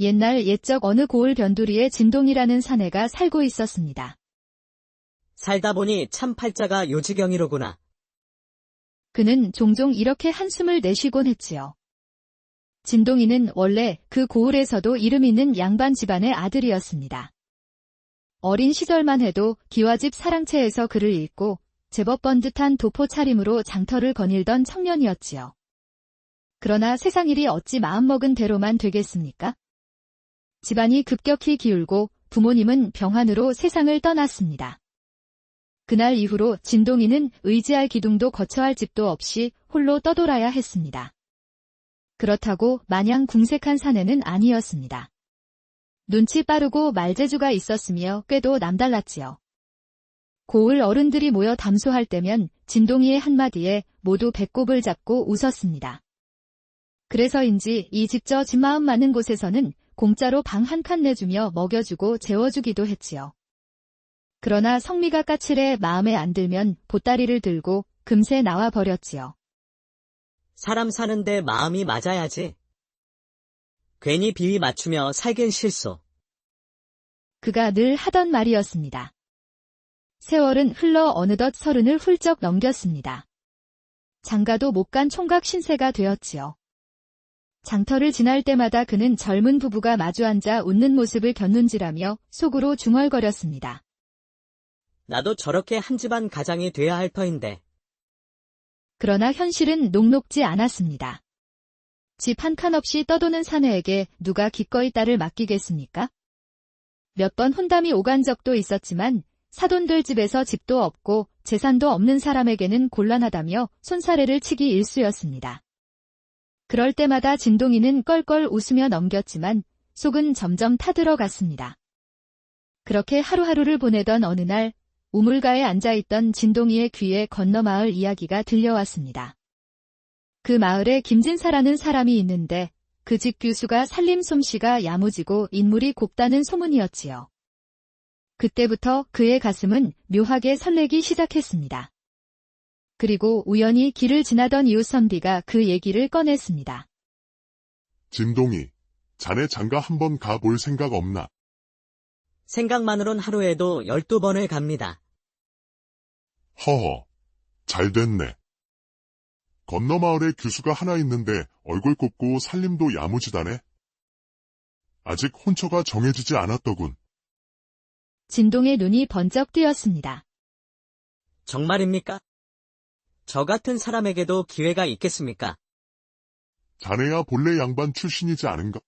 옛날 옛적 어느 고을 변두리에 진동이라는 사내가 살고 있었습니다. 살다 보니 참 팔자가 요지경이로구나. 그는 종종 이렇게 한숨을 내쉬곤 했지요. 진동이는 원래 그 고을에서도 이름 있는 양반 집안의 아들이었습니다. 어린 시절만 해도 기와집 사랑채에서 글을 읽고 제법 번듯한 도포 차림으로 장터를 거닐던 청년이었지요. 그러나 세상 일이 어찌 마음먹은 대로만 되겠습니까? 집안이 급격히 기울고 부모님은 병환으로 세상을 떠났습니다. 그날 이후로 진동이는 의지할 기둥도 거처할 집도 없이 홀로 떠돌아야 했습니다. 그렇다고 마냥 궁색한 사내는 아니었습니다. 눈치 빠르고 말재주가 있었으며 꾀도 남달랐지요. 고을 어른들이 모여 담소할 때면 진동이의 한마디에 모두 배꼽을 잡고 웃었습니다. 그래서인지 이 직저 집마음 많은 곳에서는 공짜로 방 한 칸 내주며 먹여주고 재워주기도 했지요. 그러나 성미가 까칠해 마음에 안 들면 보따리를 들고 금세 나와 버렸지요. 사람 사는데 마음이 맞아야지. 괜히 비위 맞추며 살긴 싫소. 그가 늘 하던 말이었습니다. 세월은 흘러 어느덧 30을 훌쩍 넘겼습니다. 장가도 못 간 총각 신세가 되었지요. 장터를 지날 때마다 그는 젊은 부부가 마주 앉아 웃는 모습을 곁눈질하며 속으로 중얼거렸습니다. 나도 저렇게 한 집안 가장이 돼야 할 터인데. 그러나 현실은 녹록지 않았습니다. 집 한 칸 없이 떠도는 사내에게 누가 기꺼이 딸을 맡기겠습니까? 몇 번 혼담이 오간 적도 있었지만 사돈들 집에서 집도 없고 재산도 없는 사람에게는 곤란하다며 손사래를 치기 일쑤였습니다. 그럴 때마다 진동이는 껄껄 웃으며 넘겼지만 속은 점점 타들어갔습니다. 그렇게 하루하루를 보내던 어느 날 우물가에 앉아있던 진동이의 귀에 건너마을 이야기가 들려왔습니다. 그 마을에 김진사라는 사람이 있는데 그 집 규수가 살림 솜씨가 야무지고 인물이 곱다는 소문이었지요. 그때부터 그의 가슴은 묘하게 설레기 시작했습니다. 그리고 우연히 길을 지나던 이웃 선비가 그 얘기를 꺼냈습니다. 진동이, 자네 장가 한번 가볼 생각 없나? 생각만으론 하루에도 12번을 갑니다. 허허, 잘 됐네. 건너 마을에 규수가 하나 있는데 얼굴 곱고 살림도 야무지다네. 아직 혼처가 정해지지 않았더군. 진동의 눈이 번쩍 뜨였습니다. 정말입니까? 저 같은 사람에게도 기회가 있겠습니까? 자네야 본래 양반 출신이지 않은가?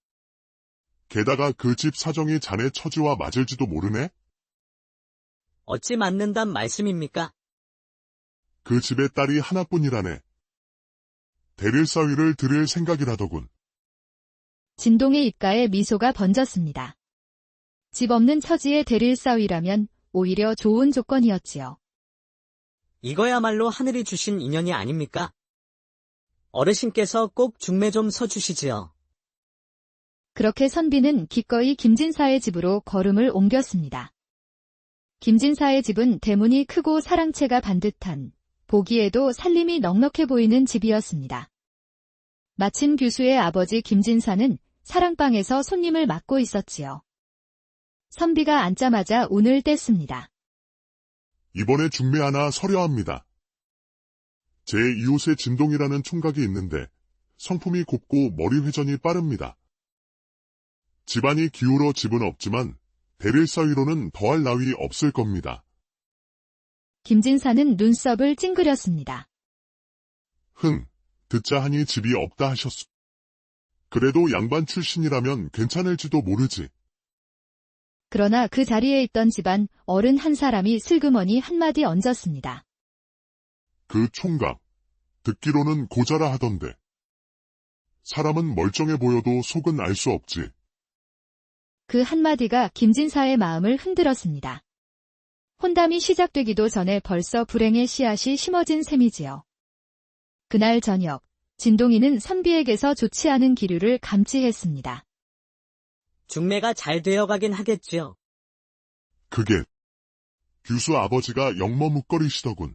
게다가 그 집 사정이 자네 처지와 맞을지도 모르네? 어찌 맞는단 말씀입니까? 그 집의 딸이 하나뿐이라네. 대릴사위를 드릴 생각이라더군. 진동의 입가에 미소가 번졌습니다. 집 없는 처지의 대릴사위라면 오히려 좋은 조건이었지요. 이거야말로 하늘이 주신 인연이 아닙니까? 어르신께서 꼭 중매 좀 서주시지요. 그렇게 선비는 기꺼이 김진사의 집으로 걸음을 옮겼습니다. 김진사의 집은 대문이 크고 사랑채가 반듯한, 보기에도 살림이 넉넉해 보이는 집이었습니다. 마침 규수의 아버지 김진사는 사랑방에서 손님을 맡고 있었지요. 선비가 앉자마자 운을 뗐습니다. 이번에 중매 하나 서려합니다. 제 이웃에 진동이라는 총각이 있는데 성품이 곱고 머리 회전이 빠릅니다. 집안이 기울어 집은 없지만 대릴사위로는 더할 나위 없을 겁니다. 김진사는 눈썹을 찡그렸습니다. 듣자 하니 집이 없다 하셨소. 그래도 양반 출신이라면 괜찮을지도 모르지. 그러나 그 자리에 있던 집안 어른 한 사람이 슬그머니 한마디 얹었습니다. 그 총각, 듣기로는 고자라 하던데. 사람은 멀쩡해 보여도 속은 알 수 없지. 그 한마디가 김진사의 마음을 흔들었습니다. 혼담이 시작되기도 전에 벌써 불행의 씨앗이 심어진 셈이지요. 그날 저녁, 진동이는 선비에게서 좋지 않은 기류를 감지했습니다. 중매가 잘 되어가긴 하겠지요. 그게 규수 아버지가 영머뭇거리시더군.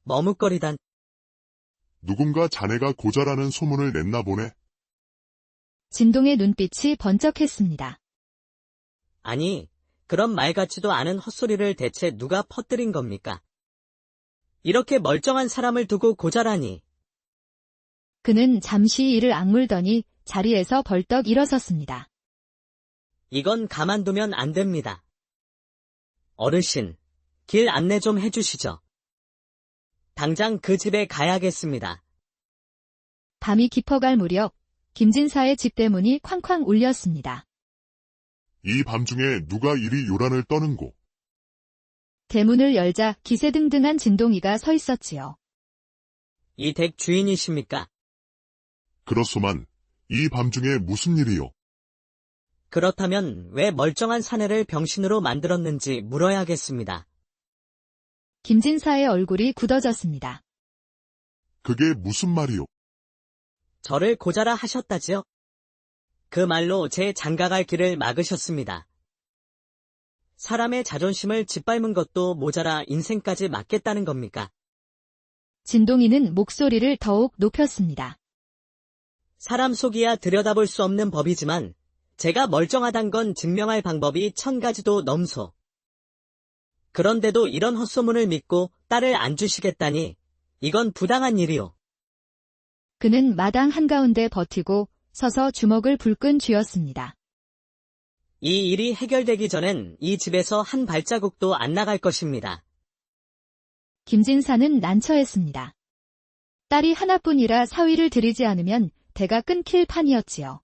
머뭇거리단. 누군가 자네가 고자라는 소문을 냈나 보네. 진동의 눈빛이 번쩍했습니다. 아니, 그런 말 같지도 않은 헛소리를 대체 누가 퍼뜨린 겁니까? 이렇게 멀쩡한 사람을 두고 고자라니. 그는 잠시 이를 악물더니 자리에서 벌떡 일어섰습니다. 이건 가만두면 안 됩니다. 어르신, 길 안내 좀 해주시죠. 당장 그 집에 가야겠습니다. 밤이 깊어갈 무렵 김진사의 집 대문이 쾅쾅 울렸습니다. 이 밤중에 누가 이리 요란을 떠는고. 대문을 열자 기세등등한 진동이가 서 있었지요. 이 댁 주인이십니까? 그렇소만 이 밤중에 무슨 일이요? 그렇다면 왜 멀쩡한 사내를 병신으로 만들었는지 물어야겠습니다. 김진사의 얼굴이 굳어졌습니다. 그게 무슨 말이요? 저를 고자라 하셨다지요? 그 말로 제 장가갈 길을 막으셨습니다. 사람의 자존심을 짓밟은 것도 모자라 인생까지 맡겠다는 겁니까? 진동이는 목소리를 더욱 높였습니다. 사람 속이야 들여다볼 수 없는 법이지만 제가 멀쩡하단 건 증명할 방법이 1000가지도 넘소. 그런데도 이런 헛소문을 믿고 딸을 안 주시겠다니 이건 부당한 일이오. 그는 마당 한가운데 버티고 서서 주먹을 불끈 쥐었습니다. 이 일이 해결되기 전엔 이 집에서 한 발자국도 안 나갈 것입니다. 김진사는 난처했습니다. 딸이 하나뿐이라 사위를 들이지 않으면 대가 끊길 판이었지요.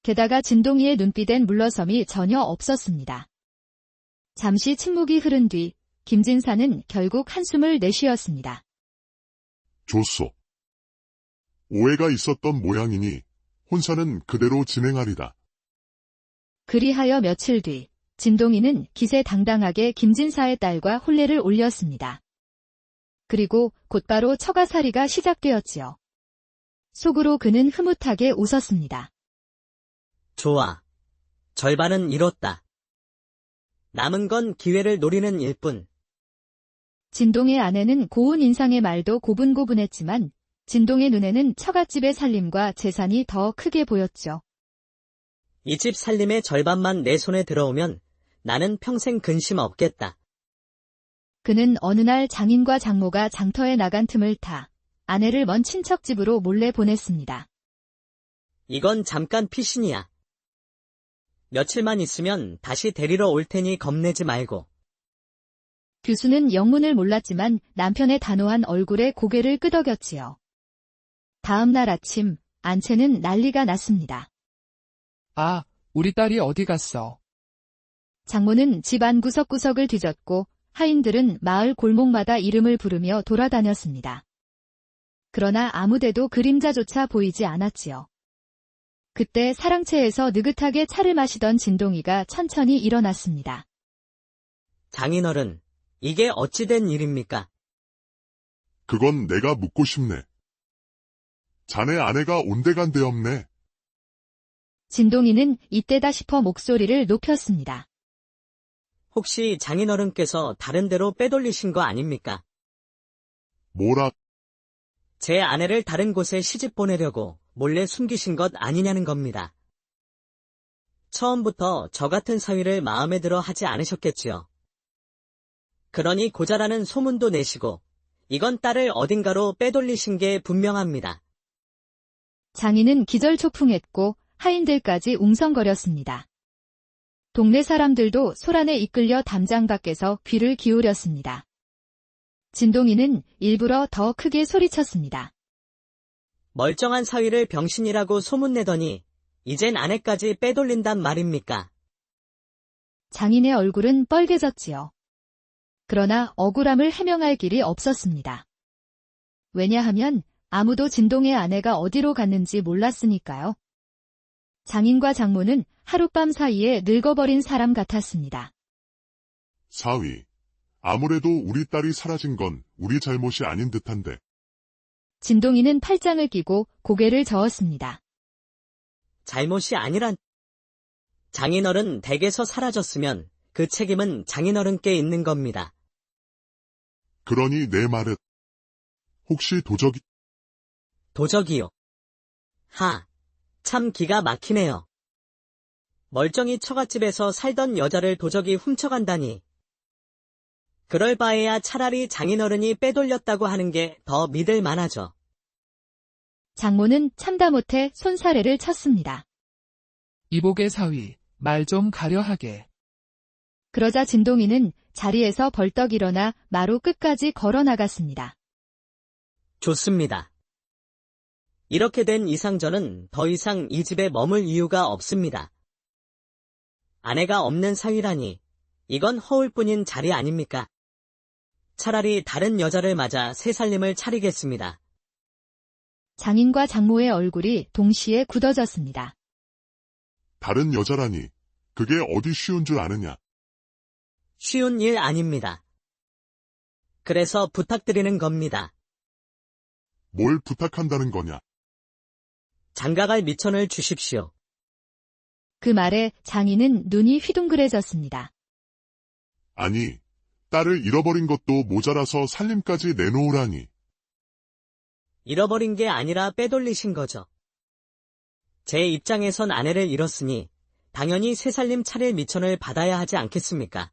게다가 진동이의 눈빛엔 물러섬이 전혀 없었습니다. 잠시 침묵이 흐른 뒤 김진사는 결국 한숨을 내쉬었습니다. 좋소. 오해가 있었던 모양이니 혼사는 그대로 진행하리다. 그리하여 며칠 뒤 진동이는 기세당당하게 김진사의 딸과 혼례를 올렸습니다. 그리고 곧바로 처가살이가 시작되었지요. 속으로 그는 흐뭇하게 웃었습니다. 좋아. 절반은 이뤘다. 남은 건 기회를 노리는 일뿐. 진동의 아내는 고운 인상의 말도 고분고분했지만 진동의 눈에는 처갓집의 살림과 재산이 더 크게 보였죠. 이 집 살림의 절반만 내 손에 들어오면 나는 평생 근심 없겠다. 그는 어느 날 장인과 장모가 장터에 나간 틈을 타 아내를 먼 친척집으로 몰래 보냈습니다. 이건 잠깐 피신이야. 며칠만 있으면 다시 데리러 올 테니 겁내지 말고. 규수는 영문을 몰랐지만 남편의 단호한 얼굴에 고개를 끄덕였지요. 다음 날 아침 안채는 난리가 났습니다. 아, 우리 딸이 어디 갔어? 장모는 집안 구석구석을 뒤졌고 하인들은 마을 골목마다 이름을 부르며 돌아다녔습니다. 그러나 아무데도 그림자조차 보이지 않았지요. 그때 사랑채에서 느긋하게 차를 마시던 진동이가 천천히 일어났습니다. 장인어른, 이게 어찌된 일입니까? 그건 내가 묻고 싶네. 자네 아내가 온데간데 없네. 진동이는 이때다 싶어 목소리를 높였습니다. 혹시 장인어른께서 다른 데로 빼돌리신 거 아닙니까? 뭐라, 제 아내를 다른 곳에 시집 보내려고 몰래 숨기신 것 아니냐는 겁니다. 처음부터 저 같은 사위를 마음에 들어 하지 않으셨겠지요. 그러니 고자라는 소문도 내시고 이건 딸을 어딘가로 빼돌리신 게 분명합니다. 장인은 기절초풍했고 하인들까지 웅성거렸습니다. 동네 사람들도 소란에 이끌려 담장 밖에서 귀를 기울였습니다. 진동이는 일부러 더 크게 소리쳤습니다. 멀쩡한 사위를 병신이라고 소문내더니 이젠 아내까지 빼돌린단 말입니까? 장인의 얼굴은 빨개졌지요. 그러나 억울함을 해명할 길이 없었습니다. 왜냐하면 아무도 진동의 아내가 어디로 갔는지 몰랐으니까요. 장인과 장모는 하룻밤 사이에 늙어버린 사람 같았습니다. 사위. 아무래도 우리 딸이 사라진 건 우리 잘못이 아닌 듯한데. 진동이는 팔짱을 끼고 고개를 저었습니다. 잘못이 아니란. 장인어른 댁에서 사라졌으면 그 책임은 장인어른께 있는 겁니다. 그러니 내 말은 혹시 도적이 도적이요. 하, 참 기가 막히네요. 멀쩡히 처갓집에서 살던 여자를 도적이 훔쳐간다니. 그럴 바에야 차라리 장인어른이 빼돌렸다고 하는 게 더 믿을 만하죠. 장모는 참다 못해 손사래를 쳤습니다. 이복의 사위, 말 좀 가려하게. 그러자 진동이는 자리에서 벌떡 일어나 마루 끝까지 걸어 나갔습니다. 좋습니다. 이렇게 된 이상 저는 더 이상 이 집에 머물 이유가 없습니다. 아내가 없는 사위라니, 이건 허울뿐인 자리 아닙니까? 차라리 다른 여자를 맞아 새 살림을 차리겠습니다. 장인과 장모의 얼굴이 동시에 굳어졌습니다. 다른 여자라니, 그게 어디 쉬운 줄 아느냐. 쉬운 일 아닙니다. 그래서 부탁드리는 겁니다. 뭘 부탁한다는 거냐. 장가갈 미천을 주십시오. 그 말에 장인은 눈이 휘둥그레졌습니다. 아니, 딸을 잃어버린 것도 모자라서 살림까지 내놓으라니. 잃어버린 게 아니라 빼돌리신 거죠. 제 입장에선 아내를 잃었으니 당연히 새살림 차릴 미천을 받아야 하지 않겠습니까?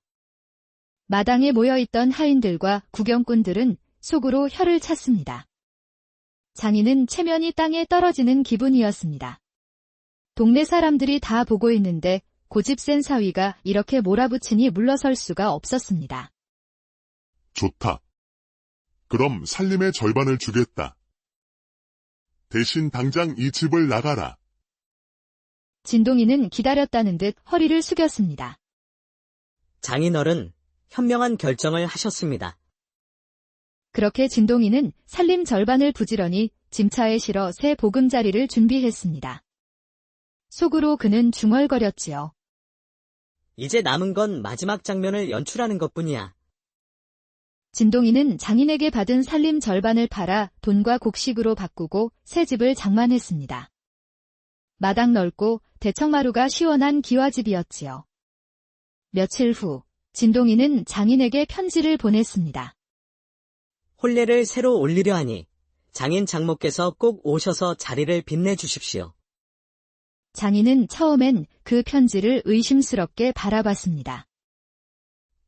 마당에 모여있던 하인들과 구경꾼들은 속으로 혀를 찼습니다. 장인은 체면이 땅에 떨어지는 기분이었습니다. 동네 사람들이 다 보고 있는데 고집 센 사위가 이렇게 몰아붙이니 물러설 수가 없었습니다. 좋다. 그럼 살림의 절반을 주겠다. 대신 당장 이 집을 나가라. 진동이는 기다렸다는 듯 허리를 숙였습니다. 장인어른, 현명한 결정을 하셨습니다. 그렇게 진동이는 살림 절반을 부지런히 짐차에 실어 새 보금자리를 준비했습니다. 속으로 그는 중얼거렸지요. 이제 남은 건 마지막 장면을 연출하는 것뿐이야. 진동이는 장인에게 받은 살림 절반을 팔아 돈과 곡식으로 바꾸고 새 집을 장만했습니다. 마당 넓고 대청마루가 시원한 기와집이었지요. 며칠 후 진동이는 장인에게 편지를 보냈습니다. 혼례를 새로 올리려 하니 장인 장모께서 꼭 오셔서 자리를 빛내주십시오. 장인은 처음엔 그 편지를 의심스럽게 바라봤습니다.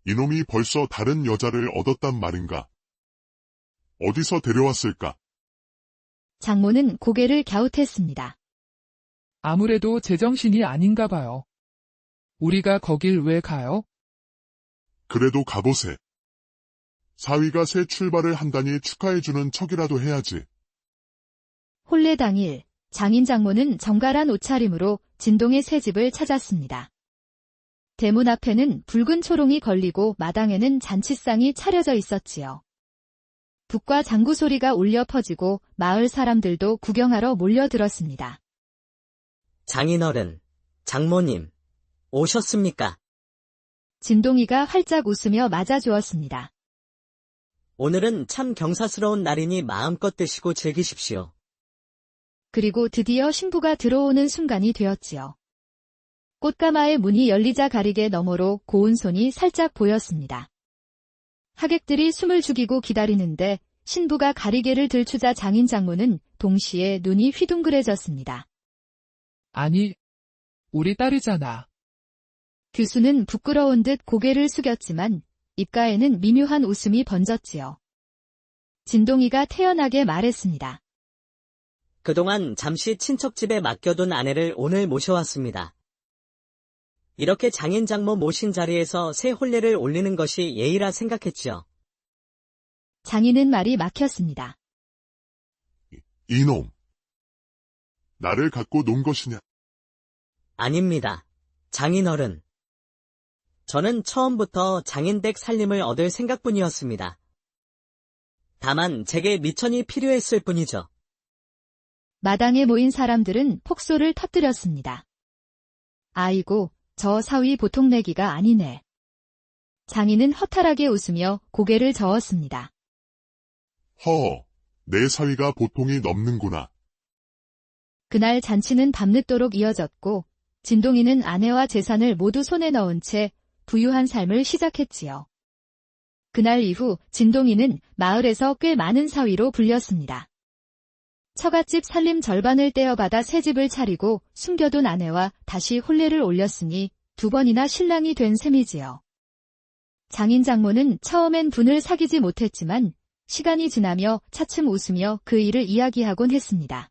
이놈이 벌써 다른 여자를 얻었단 말인가? 어디서 데려왔을까? 장모는 고개를 갸웃했습니다. 아무래도 제정신이 아닌가 봐요. 우리가 거길 왜 가요? 그래도 가보세. 사위가 새 출발을 한다니 축하해주는 척이라도 해야지. 혼례 당일 장인 장모는 정갈한 옷차림으로 진동의 새 집을 찾았습니다. 대문 앞에는 붉은 초롱이 걸리고 마당에는 잔치상이 차려져 있었지요. 북과 장구 소리가 울려 퍼지고 마을 사람들도 구경하러 몰려들었습니다. 장인어른, 장모님, 오셨습니까? 진동이가 활짝 웃으며 맞아주었습니다. 오늘은 참 경사스러운 날이니 마음껏 드시고 즐기십시오. 그리고 드디어 신부가 들어오는 순간이 되었지요. 꽃가마의 문이 열리자 가리개 너머로 고운 손이 살짝 보였습니다. 하객들이 숨을 죽이고 기다리는데 신부가 가리개를 들추자 장인 장모는 동시에 눈이 휘둥그레졌습니다. 아니, 우리 딸이잖아. 규수는 부끄러운 듯 고개를 숙였지만 입가에는 미묘한 웃음이 번졌지요. 진동이가 태연하게 말했습니다. 그동안 잠시 친척집에 맡겨둔 아내를 오늘 모셔왔습니다. 이렇게 장인 장모 모신 자리에서 새 혼례를 올리는 것이 예의라 생각했지요. 장인은 말이 막혔습니다. 이놈. 나를 갖고 논 것이냐? 아닙니다. 장인어른. 저는 처음부터 장인댁 살림을 얻을 생각뿐이었습니다. 다만 제게 미천이 필요했을 뿐이죠. 마당에 모인 사람들은 폭소를 터뜨렸습니다. 아이고, 저 사위 보통 내기가 아니네. 장인은 허탈하게 웃으며 고개를 저었습니다. 허허, 내 사위가 보통이 넘는구나. 그날 잔치는 밤늦도록 이어졌고 진동이는 아내와 재산을 모두 손에 넣은 채 부유한 삶을 시작했지요. 그날 이후 진동이는 마을에서 꽤 많은 사위로 불렸습니다. 처갓집 살림 절반을 떼어받아 새 집을 차리고 숨겨둔 아내와 다시 혼례를 올렸으니 2번이나 신랑이 된 셈이지요. 장인 장모는 처음엔 분을 사귀지 못했지만 시간이 지나며 차츰 웃으며 그 일을 이야기하곤 했습니다.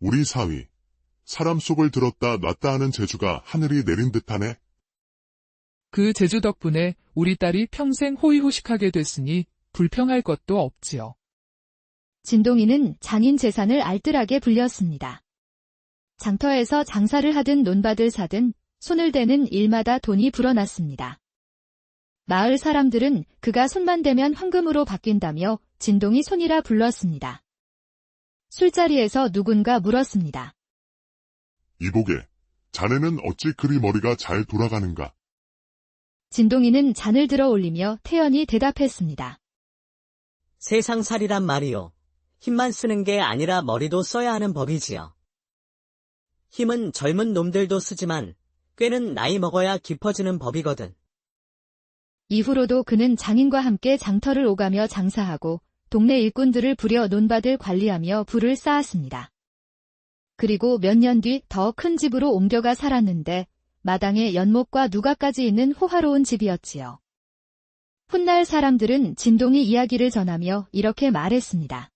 우리 사위, 사람 속을 들었다 놨다 하는 재주가 하늘이 내린 듯하네. 그 재주 덕분에 우리 딸이 평생 호의호식하게 됐으니 불평할 것도 없지요. 진동이는 장인 재산을 알뜰하게 불렸습니다. 장터에서 장사를 하든 논밭을 사든 손을 대는 일마다 돈이 불어났습니다. 마을 사람들은 그가 손만 대면 황금으로 바뀐다며 진동이 손이라 불렀습니다. 술자리에서 누군가 물었습니다. 이보게, 자네는 어찌 그리 머리가 잘 돌아가는가? 진동이는 잔을 들어 올리며 태연히 대답했습니다. 세상살이란 말이요. 힘만 쓰는 게 아니라 머리도 써야 하는 법이지요. 힘은 젊은 놈들도 쓰지만 꾀는 나이 먹어야 깊어지는 법이거든. 이후로도 그는 장인과 함께 장터를 오가며 장사하고 동네 일꾼들을 부려 논밭을 관리하며 부를 쌓았습니다. 그리고 몇 년 뒤 더 큰 집으로 옮겨가 살았는데 마당에 연못과 누가까지 있는 호화로운 집이었지요. 훗날 사람들은 진동이 이야기를 전하며 이렇게 말했습니다.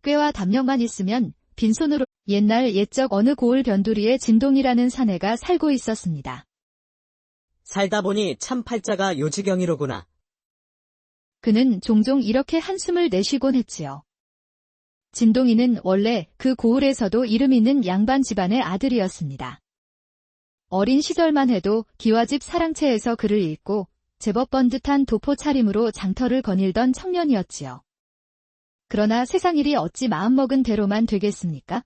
꾀와 담력만 있으면 빈손으로 옛날 옛적 어느 고을 변두리에 진동이라는 사내가 살고 있었습니다. 살다 보니 참 팔자가 요지경이로구나. 그는 종종 이렇게 한숨을 내쉬곤 했지요. 진동이는 원래 그 고을에서도 이름 있는 양반 집안의 아들이었습니다. 어린 시절만 해도 기와집 사랑채에서 글을 읽고 제법 번듯한 도포 차림으로 장터를 거닐던 청년이었지요. 그러나 세상 일이 어찌 마음먹은 대로만 되겠습니까?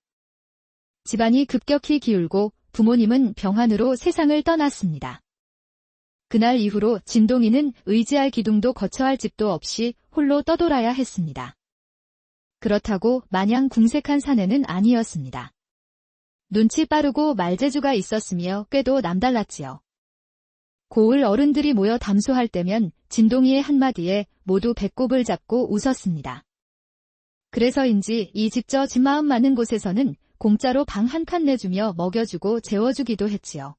집안이 급격히 기울고 부모님은 병환으로 세상을 떠났습니다. 그날 이후로 진동이는 의지할 기둥도 거처할 집도 없이 홀로 떠돌아야 했습니다. 그렇다고 마냥 궁색한 사내는 아니었습니다. 눈치 빠르고 말재주가 있었으며 꾀도 남달랐지요. 고을 어른들이 모여 담소할 때면 진동이의 한마디에 모두 배꼽을 잡고 웃었습니다. 그래서인지 이 집저 집마음 많은 곳에서는 공짜로 방 한 칸 내주며 먹여주고 재워주기도 했지요.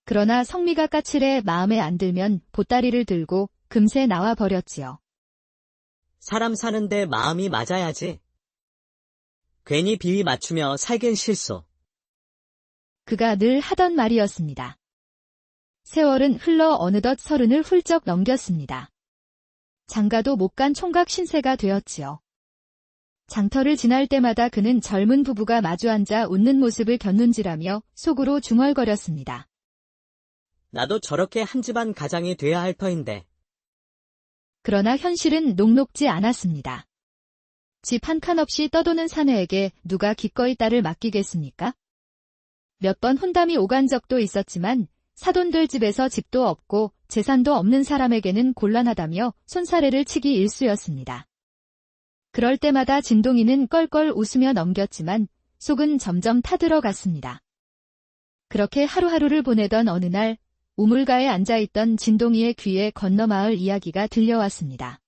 그러나 성미가 까칠해 마음에 안 들면 보따리를 들고 금세 나와 버렸지요. 사람 사는데 마음이 맞아야지. 괜히 비위 맞추며 살긴 실소. 그가 늘 하던 말이었습니다. 세월은 흘러 어느덧 30을 훌쩍 넘겼습니다. 장가도 못 간 총각 신세가 되었지요. 장터를 지날 때마다 그는 젊은 부부가 마주 앉아 웃는 모습을 곁눈질하며 속으로 중얼거렸습니다. 나도 저렇게 한 집안 가장이 돼야 할 터인데. 그러나 현실은 녹록지 않았습니다. 집 한 칸 없이 떠도는 사내에게 누가 기꺼이 딸을 맡기겠습니까? 몇 번 혼담이 오간 적도 있었지만 사돈들 집에서 집도 없고 재산도 없는 사람에게는 곤란하다며 손사래를 치기 일쑤였습니다. 그럴 때마다 진동이는 껄껄 웃으며 넘겼지만 속은 점점 타들어갔습니다. 그렇게 하루하루를 보내던 어느 날 우물가에 앉아있던 진동이의 귀에 건너마을 이야기가 들려왔습니다.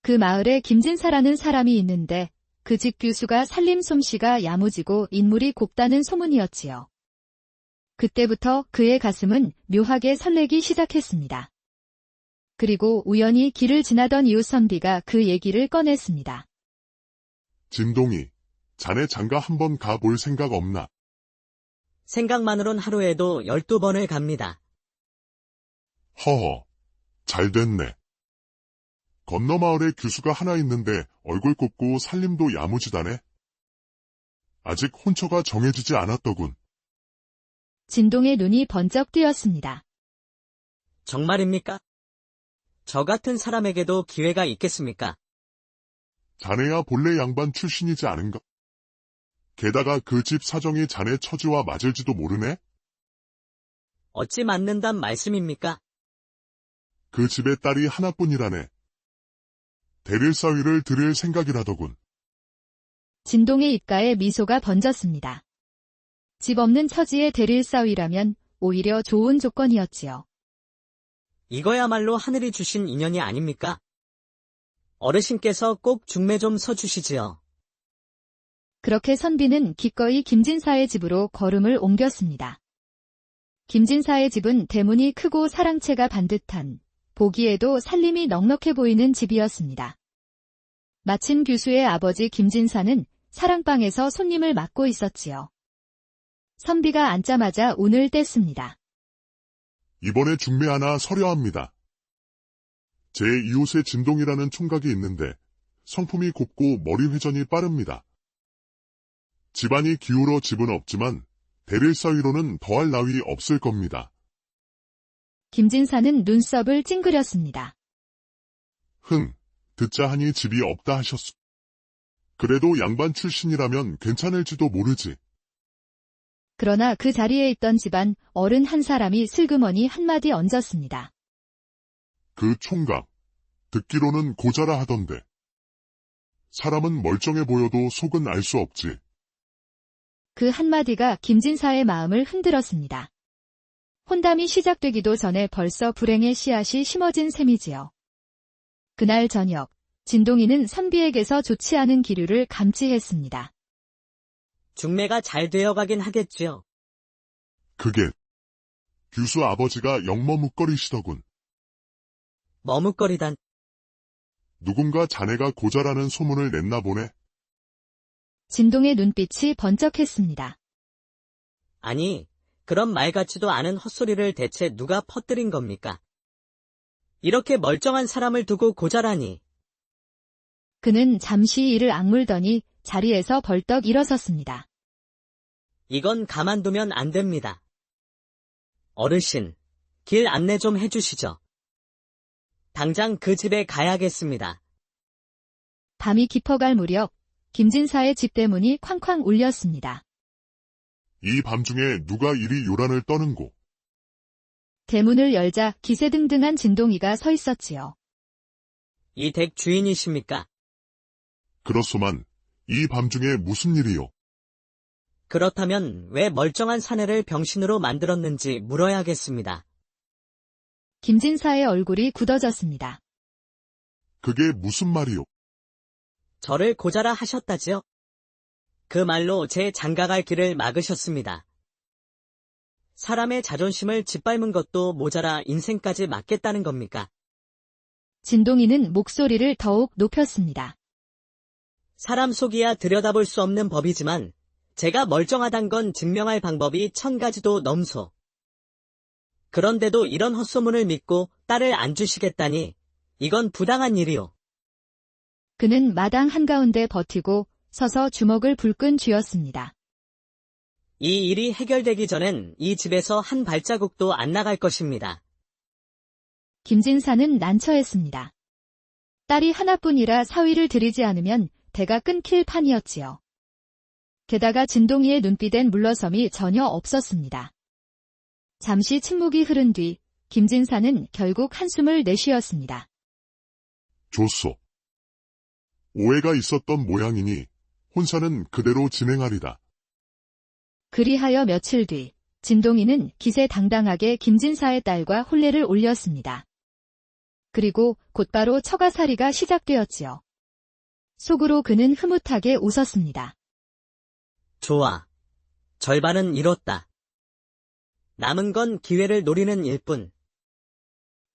그 마을에 김진사라는 사람이 있는데 그 집 규수가 살림 솜씨가 야무지고 인물이 곱다는 소문이었지요. 그때부터 그의 가슴은 묘하게 설레기 시작했습니다. 그리고 우연히 길을 지나던 이웃 선비가 그 얘기를 꺼냈습니다. 진동이, 자네 장가 한번 가볼 생각 없나? 생각만으론 하루에도 12번을 갑니다. 허허, 잘 됐네. 건너 마을에 규수가 하나 있는데 얼굴 곱고 살림도 야무지다네. 아직 혼처가 정해지지 않았더군. 진동의 눈이 번쩍 뜨였습니다. 정말입니까? 저 같은 사람에게도 기회가 있겠습니까? 자네야 본래 양반 출신이지 않은가? 게다가 그 집 사정이 자네 처지와 맞을지도 모르네? 어찌 맞는단 말씀입니까? 그 집의 딸이 하나뿐이라네. 대릴사위를 드릴 생각이라더군. 진동의 입가에 미소가 번졌습니다. 집 없는 처지의 대릴사위라면 오히려 좋은 조건이었지요. 이거야말로 하늘이 주신 인연이 아닙니까? 어르신께서 꼭 중매 좀 서주시지요. 그렇게 선비는 기꺼이 김진사의 집으로 걸음을 옮겼습니다. 김진사의 집은 대문이 크고 사랑채가 반듯한, 보기에도 살림이 넉넉해 보이는 집이었습니다. 마침 규수의 아버지 김진사는 사랑방에서 손님을 맡고 있었지요. 선비가 앉자마자 운을 뗐습니다. 이번에 중매 하나 서려합니다. 제 이웃에 진동이라는 총각이 있는데 성품이 곱고 머리 회전이 빠릅니다. 집안이 기울어 집은 없지만 대릴 사위로는 더할 나위 없을 겁니다. 김진사는 눈썹을 찡그렸습니다. 듣자 하니 집이 없다 하셨소. 그래도 양반 출신이라면 괜찮을지도 모르지. 그러나 그 자리에 있던 집안 어른 한 사람이 슬그머니 한마디 얹었습니다. 그 총각, 듣기로는 고자라 하던데. 사람은 멀쩡해 보여도 속은 알 수 없지. 그 한마디가 김진사의 마음을 흔들었습니다. 혼담이 시작되기도 전에 벌써 불행의 씨앗이 심어진 셈이지요. 그날 저녁, 진동이는 선비에게서 좋지 않은 기류를 감지했습니다. 중매가 잘 되어가긴 하겠지요. 그게 규수 아버지가 영머뭇거리시더군. 머뭇거리단. 누군가 자네가 고자라는 소문을 냈나 보네. 진동의 눈빛이 번쩍했습니다. 아니, 그런 말 같지도 않은 헛소리를 대체 누가 퍼뜨린 겁니까? 이렇게 멀쩡한 사람을 두고 고자라니. 그는 잠시 이를 악물더니 자리에서 벌떡 일어섰습니다. 이건 가만두면 안 됩니다. 어르신, 길 안내 좀 해주시죠. 당장 그 집에 가야겠습니다. 밤이 깊어갈 무렵 김진사의 집 대문이 쾅쾅 울렸습니다. 이 밤중에 누가 이리 요란을 떠는고. 대문을 열자 기세등등한 진동이가 서 있었지요. 이 댁 주인이십니까? 그렇소만 이 밤중에 무슨 일이요? 그렇다면 왜 멀쩡한 사내를 병신으로 만들었는지 물어야겠습니다. 김진사의 얼굴이 굳어졌습니다. 그게 무슨 말이요? 저를 고자라 하셨다지요? 그 말로 제 장가갈 길을 막으셨습니다. 사람의 자존심을 짓밟은 것도 모자라 인생까지 맡겠다는 겁니까? 진동이는 목소리를 더욱 높였습니다. 사람 속이야 들여다볼 수 없는 법이지만 제가 멀쩡하단 건 증명할 방법이 1000가지도 넘소. 그런데도 이런 헛소문을 믿고 딸을 안 주시겠다니 이건 부당한 일이요. 그는 마당 한가운데 버티고 서서 주먹을 불끈 쥐었습니다. 이 일이 해결되기 전엔 이 집에서 한 발자국도 안 나갈 것입니다. 김진사는 난처했습니다. 딸이 하나뿐이라 사위를 들이지 않으면 대가 끊길 판이었지요. 게다가 진동이의 눈빛엔 물러섬이 전혀 없었습니다. 잠시 침묵이 흐른 뒤 김진사는 결국 한숨을 내쉬었습니다. 좋소. 오해가 있었던 모양이니 혼사는 그대로 진행하리다. 그리하여 며칠 뒤 진동이는 기세당당하게 김진사의 딸과 혼례를 올렸습니다. 그리고 곧바로 처가살이가 시작되었지요. 속으로 그는 흐뭇하게 웃었습니다. 좋아. 절반은 이뤘다. 남은 건 기회를 노리는 일뿐.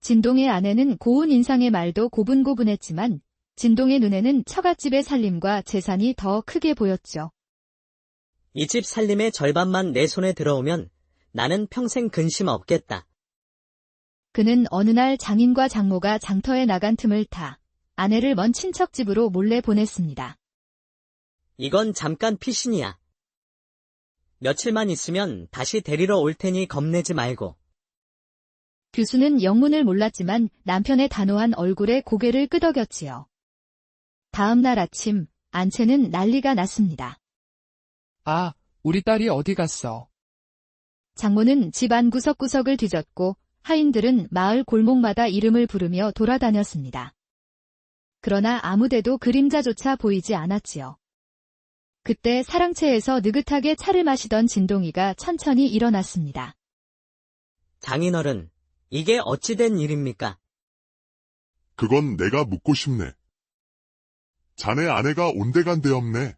진동의 아내는 고운 인상의 말도 고분고분했지만 진동의 눈에는 처갓집의 살림과 재산이 더 크게 보였죠. 이 집 살림의 절반만 내 손에 들어오면 나는 평생 근심 없겠다. 그는 어느 날 장인과 장모가 장터에 나간 틈을 타 아내를 먼 친척 집으로 몰래 보냈습니다. 이건 잠깐 피신이야. 며칠만 있으면 다시 데리러 올 테니 겁내지 말고. 규수는 영문을 몰랐지만 남편의 단호한 얼굴에 고개를 끄덕였지요. 다음 날 아침 안채는 난리가 났습니다. 아, 우리 딸이 어디 갔어? 장모는 집 안 구석구석을 뒤졌고 하인들은 마을 골목마다 이름을 부르며 돌아다녔습니다. 그러나 아무데도 그림자조차 보이지 않았지요. 그때 사랑채에서 느긋하게 차를 마시던 진동이가 천천히 일어났습니다. 장인어른, 이게 어찌된 일입니까? 그건 내가 묻고 싶네. 자네 아내가 온데간데 없네.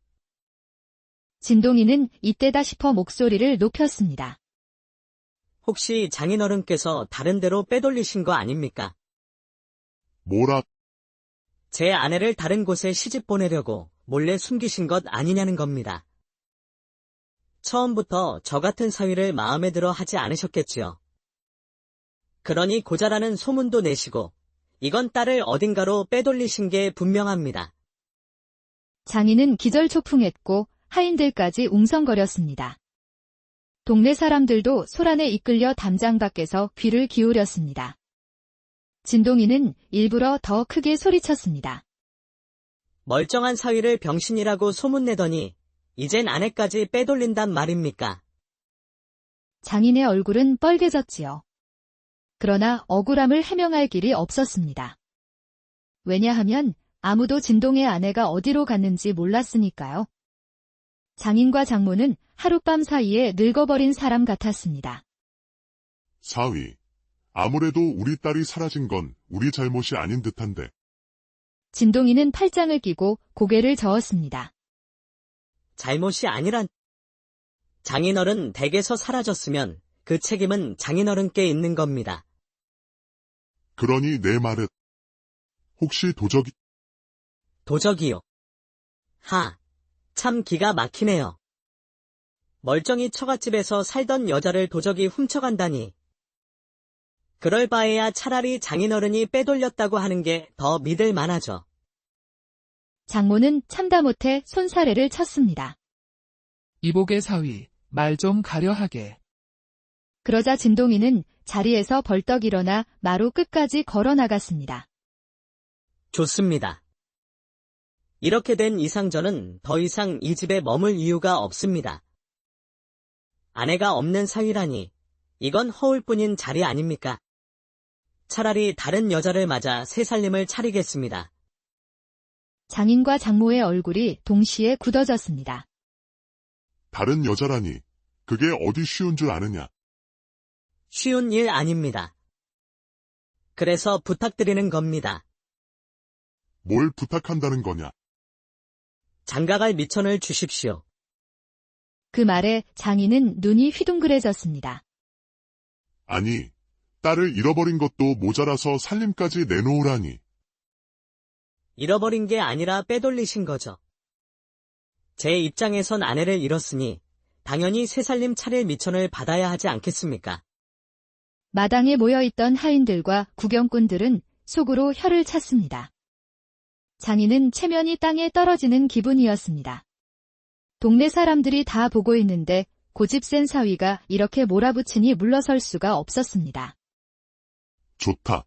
진동이는 이때다 싶어 목소리를 높였습니다. 혹시 장인어른께서 다른 데로 빼돌리신 거 아닙니까? 뭐라, 제 아내를 다른 곳에 시집 보내려고 몰래 숨기신 것 아니냐는 겁니다. 처음부터 저 같은 사위를 마음에 들어 하지 않으셨겠지요. 그러니 고자라는 소문도 내시고 이건 딸을 어딘가로 빼돌리신 게 분명합니다. 장인은 기절초풍했고 하인들까지 웅성거렸습니다. 동네 사람들도 소란에 이끌려 담장 밖에서 귀를 기울였습니다. 진동이는 일부러 더 크게 소리쳤습니다. 멀쩡한 사위를 병신이라고 소문내더니 이젠 아내까지 빼돌린단 말입니까? 장인의 얼굴은 뻘개졌지요. 그러나 억울함을 해명할 길이 없었습니다. 왜냐하면 아무도 진동의 아내가 어디로 갔는지 몰랐으니까요. 장인과 장모는 하룻밤 사이에 늙어버린 사람 같았습니다. 사위. 아무래도 우리 딸이 사라진 건 우리 잘못이 아닌 듯한데. 진동이는 팔짱을 끼고 고개를 저었습니다. 잘못이 아니란. 장인어른 댁에서 사라졌으면 그 책임은 장인어른께 있는 겁니다. 그러니 내 말은 혹시 도적이요. 참 기가 막히네요. 멀쩡히 처갓집에서 살던 여자를 도적이 훔쳐간다니. 그럴 바에야 차라리 장인어른이 빼돌렸다고 하는 게 더 믿을 만하죠. 장모는 참다 못해 손사래를 쳤습니다. 이복의 사위, 말 좀 가려하게. 그러자 진동이는 자리에서 벌떡 일어나 마루 끝까지 걸어 나갔습니다. 좋습니다. 이렇게 된 이상 저는 더 이상 이 집에 머물 이유가 없습니다. 아내가 없는 사위라니 이건 허울뿐인 자리 아닙니까? 차라리 다른 여자를 맞아 새 살림을 차리겠습니다. 장인과 장모의 얼굴이 동시에 굳어졌습니다. 다른 여자라니. 그게 어디 쉬운 줄 아느냐. 쉬운 일 아닙니다. 그래서 부탁드리는 겁니다. 뭘 부탁한다는 거냐. 장가갈 미천을 주십시오. 그 말에 장인은 눈이 휘둥그레졌습니다. 아니, 딸을 잃어버린 것도 모자라서 살림까지 내놓으라니. 잃어버린 게 아니라 빼돌리신 거죠. 제 입장에선 아내를 잃었으니 당연히 새살림 차릴 미천을 받아야 하지 않겠습니까? 마당에 모여있던 하인들과 구경꾼들은 속으로 혀를 찼습니다. 장인은 체면이 땅에 떨어지는 기분이었습니다. 동네 사람들이 다 보고 있는데 고집 센 사위가 이렇게 몰아붙이니 물러설 수가 없었습니다. 좋다.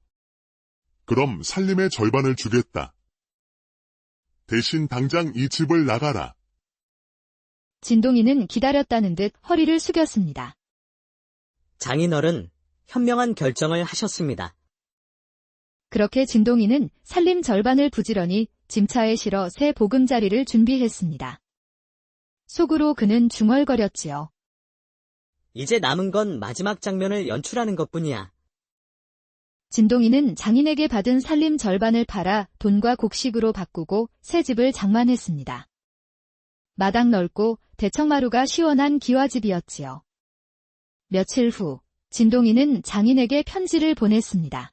그럼 살림의 절반을 주겠다. 대신 당장 이 집을 나가라. 진동이는 기다렸다는 듯 허리를 숙였습니다. 장인어른, 현명한 결정을 하셨습니다. 그렇게 진동이는 살림 절반을 부지런히 짐차에 실어 새 보금자리를 준비했습니다. 속으로 그는 중얼거렸지요. 이제 남은 건 마지막 장면을 연출하는 것뿐이야. 진동이는 장인에게 받은 살림 절반을 팔아 돈과 곡식으로 바꾸고 새 집을 장만했습니다. 마당 넓고 대청마루가 시원한 기와집이었지요. 며칠 후 진동이는 장인에게 편지를 보냈습니다.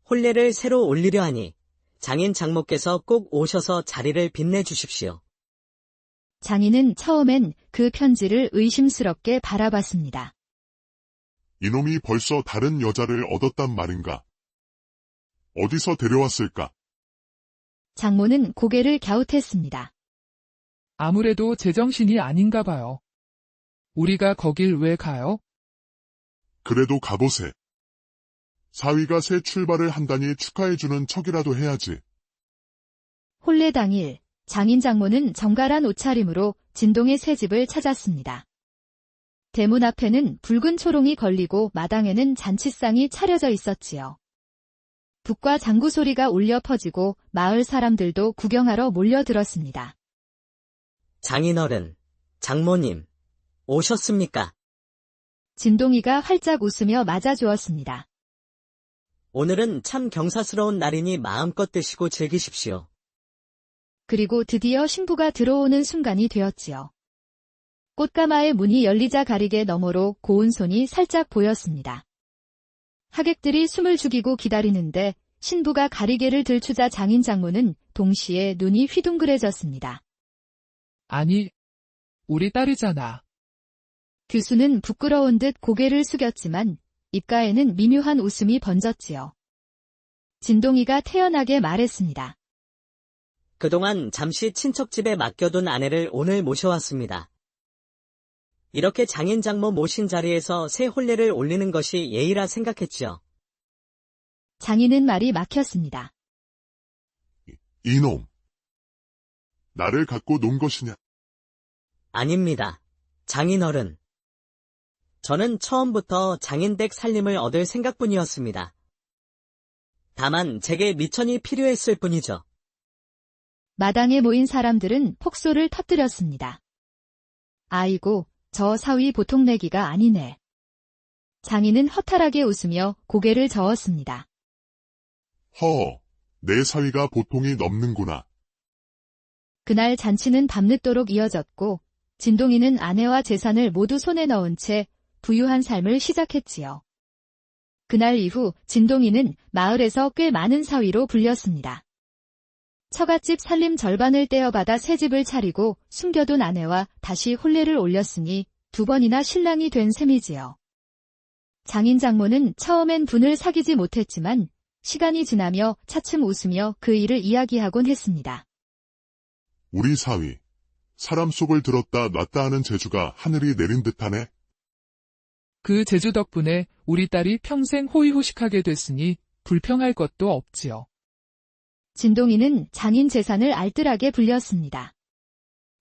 혼례를 새로 올리려 하니 장인 장모께서 꼭 오셔서 자리를 빛내주십시오. 장인은 처음엔 그 편지를 의심스럽게 바라봤습니다. 이놈이 벌써 다른 여자를 얻었단 말인가? 어디서 데려왔을까? 장모는 고개를 갸웃했습니다. 아무래도 제정신이 아닌가 봐요. 우리가 거길 왜 가요? 그래도 가보세. 사위가 새 출발을 한다니 축하해주는 척이라도 해야지. 혼례 당일 장인 장모는 정갈한 옷차림으로 진동의 새 집을 찾았습니다. 대문 앞에는 붉은 초롱이 걸리고 마당에는 잔치상이 차려져 있었지요. 북과 장구 소리가 울려 퍼지고 마을 사람들도 구경하러 몰려들었습니다. 장인어른, 장모님, 오셨습니까? 진동이가 활짝 웃으며 맞아주었습니다. 오늘은 참 경사스러운 날이니 마음껏 드시고 즐기십시오. 그리고 드디어 신부가 들어오는 순간이 되었지요. 꽃가마의 문이 열리자 가리개 너머로 고운 손이 살짝 보였습니다. 하객들이 숨을 죽이고 기다리는데 신부가 가리개를 들추자 장인 장모는 동시에 눈이 휘둥그레졌습니다. 아니, 우리 딸이잖아. 규수는 부끄러운 듯 고개를 숙였지만 입가에는 미묘한 웃음이 번졌지요. 진동이가 태연하게 말했습니다. 그동안 잠시 친척집에 맡겨둔 아내를 오늘 모셔왔습니다. 이렇게 장인 장모 모신 자리에서 새 혼례를 올리는 것이 예의라 생각했지요. 장인은 말이 막혔습니다. 이놈. 나를 갖고 논 것이냐? 아닙니다. 장인어른. 저는 처음부터 장인댁 살림을 얻을 생각뿐이었습니다. 다만 제게 미천이 필요했을 뿐이죠. 마당에 모인 사람들은 폭소를 터뜨렸습니다. 아이고, 저 사위 보통 내기가 아니네. 장인은 허탈하게 웃으며 고개를 저었습니다. 허, 내 사위가 보통이 넘는구나. 그날 잔치는 밤늦도록 이어졌고 진동이는 아내와 재산을 모두 손에 넣은 채 부유한 삶을 시작했지요. 그날 이후 진동이는 마을에서 꽤 많은 사위로 불렸습니다. 처갓집 살림 절반을 떼어받아 새 집을 차리고 숨겨둔 아내와 다시 혼례를 올렸으니 2번이나 신랑이 된 셈이지요. 장인 장모는 처음엔 분을 사귀지 못했지만 시간이 지나며 차츰 웃으며 그 일을 이야기하곤 했습니다. 우리 사위, 사람 속을 들었다 놨다 하는 재주가 하늘이 내린 듯하네. 그 재주 덕분에 우리 딸이 평생 호의호식하게 됐으니 불평할 것도 없지요. 진동이는 장인 재산을 알뜰하게 불렸습니다.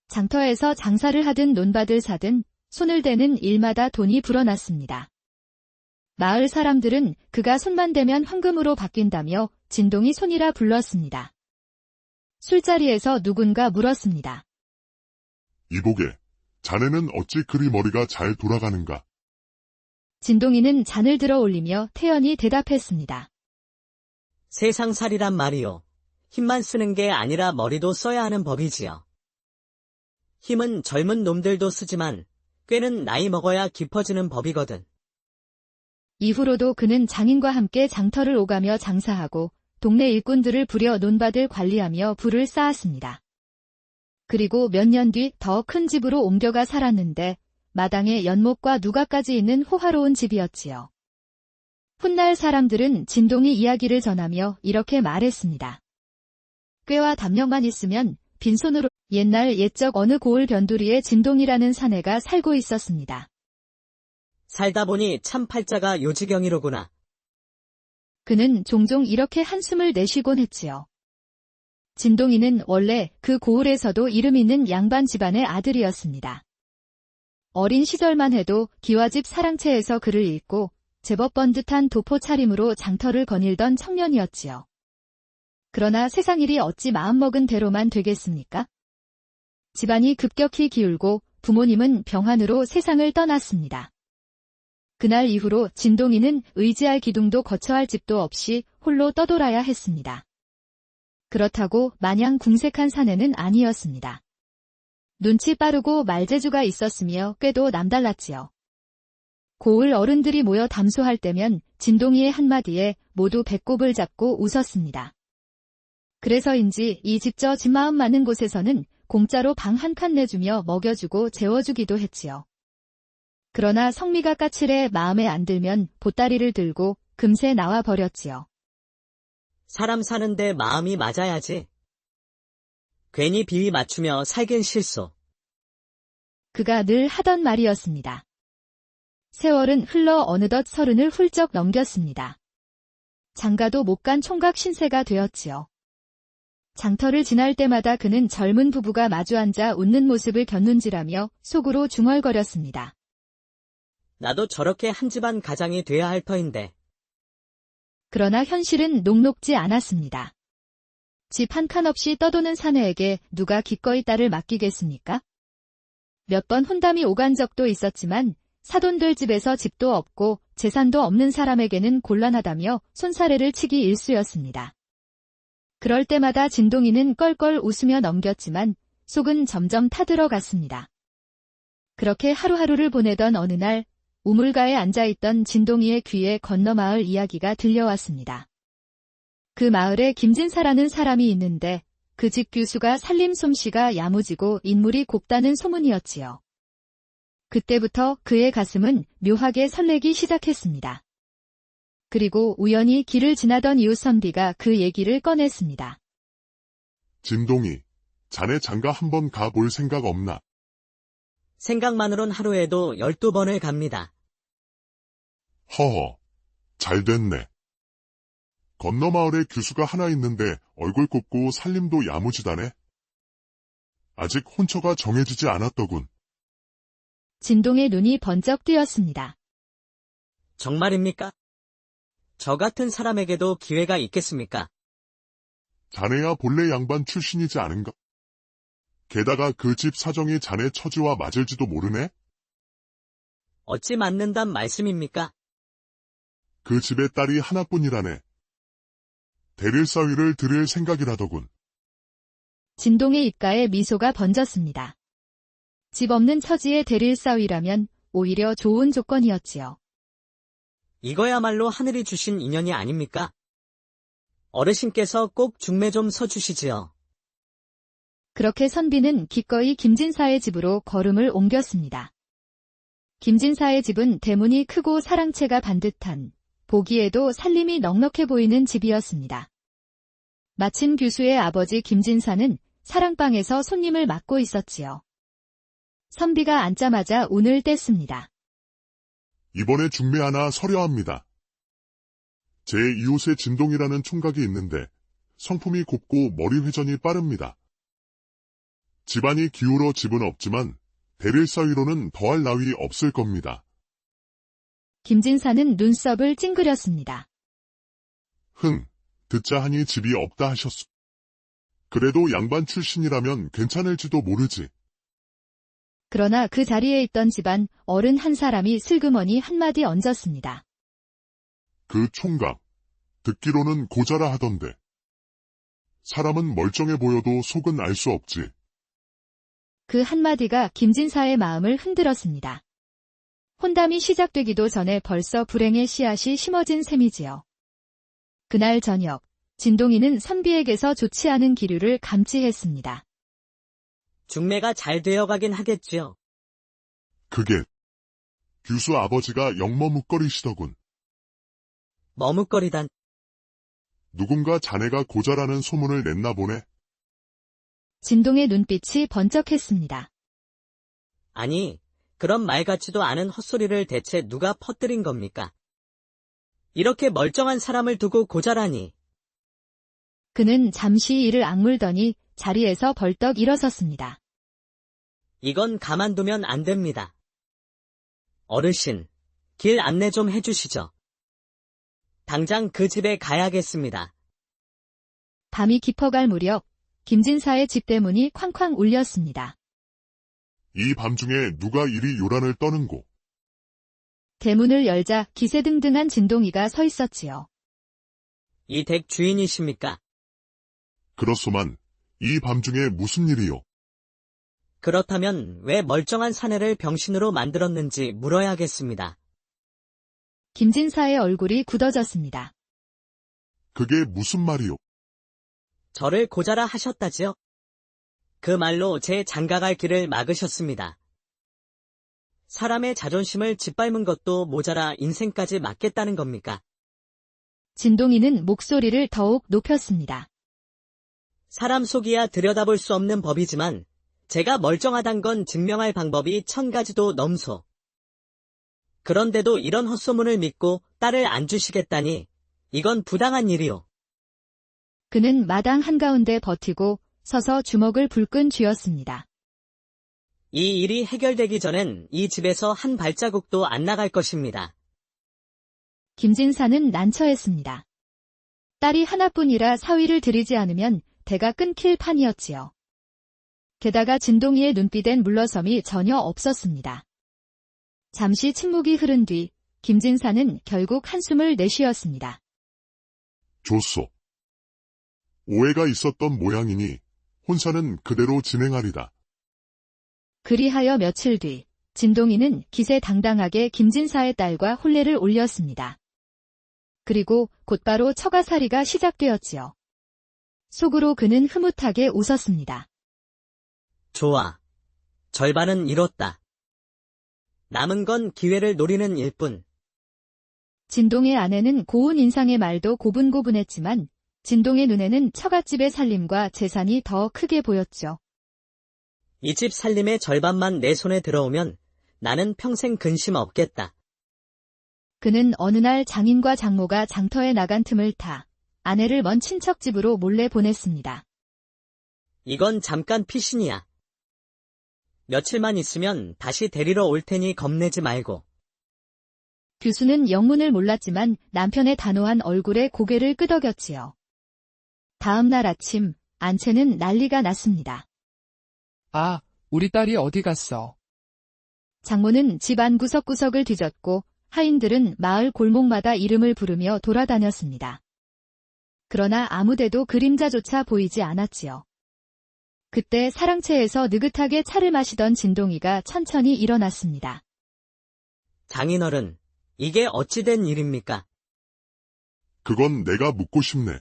장터에서 장사를 하든 논밭을 사든 손을 대는 일마다 돈이 불어났습니다. 마을 사람들은 그가 손만 대면 황금으로 바뀐다며 진동이 손이라 불렀습니다. 술자리에서 누군가 물었습니다. 이보게, 자네는 어찌 그리 머리가 잘 돌아가는가? 진동이는 잔을 들어 올리며 태연히 대답했습니다. 세상살이란 말이요. 힘만 쓰는 게 아니라 머리도 써야 하는 법이지요. 힘은 젊은 놈들도 쓰지만 꾀는 나이 먹어야 깊어지는 법이거든. 이후로도 그는 장인과 함께 장터를 오가며 장사하고 동네 일꾼들을 부려 논밭을 관리하며 부를 쌓았습니다. 그리고 몇 년 뒤 더 큰 집으로 옮겨가 살았는데 마당에 연못과 누가까지 있는 호화로운 집이었지요. 훗날 사람들은 진동이 이야기를 전하며 이렇게 말했습니다. 꾀와 담력만 있으면 빈손으로 옛날 옛적 어느 고을 변두리에 진동이라는 사내가 살고 있었습니다. 살다 보니 참 팔자가 요지경이로구나. 그는 종종 이렇게 한숨을 내쉬곤 했지요. 진동이는 원래 그 고을에서도 이름 있는 양반 집안의 아들이었습니다. 어린 시절만 해도 기와집 사랑채에서 글을 읽고 제법 번듯한 도포 차림으로 장터를 거닐던 청년이었지요. 그러나 세상 일이 어찌 마음먹은 대로만 되겠습니까? 집안이 급격히 기울고 부모님은 병환으로 세상을 떠났습니다. 그날 이후로 진동이는 의지할 기둥도 거처할 집도 없이 홀로 떠돌아야 했습니다. 그렇다고 마냥 궁색한 사내는 아니었습니다. 눈치 빠르고 말재주가 있었으며 꾀도 남달랐지요. 고을 어른들이 모여 담소할 때면 진동이의 한마디에 모두 배꼽을 잡고 웃었습니다. 그래서인지 이 집 저 집 마음 많은 곳에서는 공짜로 방 한 칸 내주며 먹여주고 재워주기도 했지요. 그러나 성미가 까칠해 마음에 안 들면 보따리를 들고 금세 나와 버렸지요. 사람 사는데 마음이 맞아야지. 괜히 비위 맞추며 살긴 싫소. 그가 늘 하던 말이었습니다. 세월은 흘러 어느덧 30을 훌쩍 넘겼습니다. 장가도 못 간 총각 신세가 되었지요. 장터를 지날 때마다 그는 젊은 부부가 마주 앉아 웃는 모습을 곁눈질하며 속으로 중얼거렸습니다. 나도 저렇게 한 집안 가장이 돼야 할 터인데. 그러나 현실은 녹록지 않았습니다. 집 한 칸 없이 떠도는 사내에게 누가 기꺼이 딸을 맡기겠습니까? 몇 번 혼담이 오간 적도 있었지만 사돈들 집에서 집도 없고 재산도 없는 사람에게는 곤란하다며 손사래를 치기 일쑤였습니다. 그럴 때마다 진동이는 껄껄 웃으며 넘겼지만 속은 점점 타들어갔습니다. 그렇게 하루하루를 보내던 어느 날 우물가에 앉아있던 진동이의 귀에 건너마을 이야기가 들려왔습니다. 그 마을에 김진사라는 사람이 있는데 그 집 교수가 살림 솜씨가 야무지고 인물이 곱다는 소문이었지요. 그때부터 그의 가슴은 묘하게 설레기 시작했습니다. 그리고 우연히 길을 지나던 이웃 선비가 그 얘기를 꺼냈습니다. 진동이, 자네 장가 한번 가볼 생각 없나? 생각만으론 하루에도 12번을 갑니다. 허허, 잘 됐네. 건너 마을에 교수가 하나 있는데 얼굴 곱고 살림도 야무지다네. 아직 혼처가 정해지지 않았더군. 진동의 눈이 번쩍 뜨였습니다. 정말입니까? 저 같은 사람에게도 기회가 있겠습니까? 자네야 본래 양반 출신이지 않은가? 게다가 그 집 사정이 자네 처지와 맞을지도 모르네? 어찌 맞는단 말씀입니까? 그 집의 딸이 하나뿐이라네. 대릴사위를 들을 생각이라더군. 진동의 입가에 미소가 번졌습니다. 집 없는 처지의 대릴사위라면 오히려 좋은 조건이었지요. 이거야말로 하늘이 주신 인연이 아닙니까? 어르신께서 꼭 중매 좀 서주시지요. 그렇게 선비는 기꺼이 김진사의 집으로 걸음을 옮겼습니다. 김진사의 집은 대문이 크고 사랑채가 반듯한, 보기에도 살림이 넉넉해 보이는 집이었습니다. 마침 교수의 아버지 김진사는 사랑방에서 손님을 맡고 있었지요. 선비가 앉자마자 운을 뗐습니다. 이번에 중매 하나 서려합니다. 제 이웃에 진동이라는 총각이 있는데 성품이 곱고 머리 회전이 빠릅니다. 집안이 기울어 집은 없지만 대릴사위로는 더할 나위 없을 겁니다. 김진사는 눈썹을 찡그렸습니다. 듣자 하니 집이 없다 하셨소. 그래도 양반 출신이라면 괜찮을지도 모르지. 그러나 그 자리에 있던 집안 어른 한 사람이 슬그머니 한마디 얹었습니다. 그 총각, 듣기로는 고자라 하던데. 사람은 멀쩡해 보여도 속은 알 수 없지. 그 한마디가 김진사의 마음을 흔들었습니다. 혼담이 시작되기도 전에 벌써 불행의 씨앗이 심어진 셈이지요. 그날 저녁, 진동이는 선비에게서 좋지 않은 기류를 감지했습니다. 중매가 잘 되어가긴 하겠지요. 그게 규수 아버지가 영머뭇거리시더군. 머뭇거리단 누군가 자네가 고자라는 소문을 냈나 보네. 진동의 눈빛이 번쩍했습니다. 아니, 그런 말 같지도 않은 헛소리를 대체 누가 퍼뜨린 겁니까? 이렇게 멀쩡한 사람을 두고 고자라니. 그는 잠시 이를 악물더니 자리에서 벌떡 일어섰습니다. 이건 가만두면 안 됩니다. 어르신, 길 안내 좀 해주시죠. 당장 그 집에 가야겠습니다. 밤이 깊어갈 무렵 김진사의 집 대문이 쾅쾅 울렸습니다. 이 밤중에 누가 이리 요란을 떠는고. 대문을 열자 기세등등한 진동이가 서 있었지요. 이 댁 주인이십니까? 그렇소만 이 밤중에 무슨 일이요? 그렇다면 왜 멀쩡한 사내를 병신으로 만들었는지 물어야겠습니다. 김진사의 얼굴이 굳어졌습니다. 그게 무슨 말이요? 저를 고자라 하셨다지요? 그 말로 제 장가갈 길을 막으셨습니다. 사람의 자존심을 짓밟은 것도 모자라 인생까지 맡겠다는 겁니까? 진동이는 목소리를 더욱 높였습니다. 사람 속이야 들여다볼 수 없는 법이지만 제가 멀쩡하단 건 증명할 방법이 1000가지도 넘소. 그런데도 이런 헛소문을 믿고 딸을 안 주시겠다니 이건 부당한 일이오. 그는 마당 한가운데 버티고 서서 주먹을 불끈 쥐었습니다. 이 일이 해결되기 전엔 이 집에서 한 발자국도 안 나갈 것입니다. 김진사는 난처했습니다. 딸이 하나뿐이라 사위를 들이지 않으면 대가 끊길 판이었지요. 게다가 진동이의 눈빛엔 물러섬이 전혀 없었습니다. 잠시 침묵이 흐른 뒤 김진사는 결국 한숨을 내쉬었습니다. 좋소. 오해가 있었던 모양이니 혼사는 그대로 진행하리다. 그리하여 며칠 뒤 진동이는 기세당당하게 김진사의 딸과 혼례를 올렸습니다. 그리고 곧바로 처가살이가 시작되었지요. 속으로 그는 흐뭇하게 웃었습니다. 좋아. 절반은 이뤘다. 남은 건 기회를 노리는 일뿐. 진동의 아내는 고운 인상의 말도 고분고분했지만 진동의 눈에는 처갓집의 살림과 재산이 더 크게 보였죠. 이 집 살림의 절반만 내 손에 들어오면 나는 평생 근심 없겠다. 그는 어느 날 장인과 장모가 장터에 나간 틈을 타 아내를 먼 친척집으로 몰래 보냈습니다. 이건 잠깐 피신이야. 며칠만 있으면 다시 데리러 올 테니 겁내지 말고. 규수는 영문을 몰랐지만 남편의 단호한 얼굴에 고개를 끄덕였지요. 다음 날 아침 안채는 난리가 났습니다. 아, 우리 딸이 어디 갔어? 장모는 집안 구석구석을 뒤졌고 하인들은 마을 골목마다 이름을 부르며 돌아다녔습니다. 그러나 아무데도 그림자조차 보이지 않았지요. 그때 사랑채에서 느긋하게 차를 마시던 진동이가 천천히 일어났습니다. 장인어른, 이게 어찌된 일입니까? 그건 내가 묻고 싶네.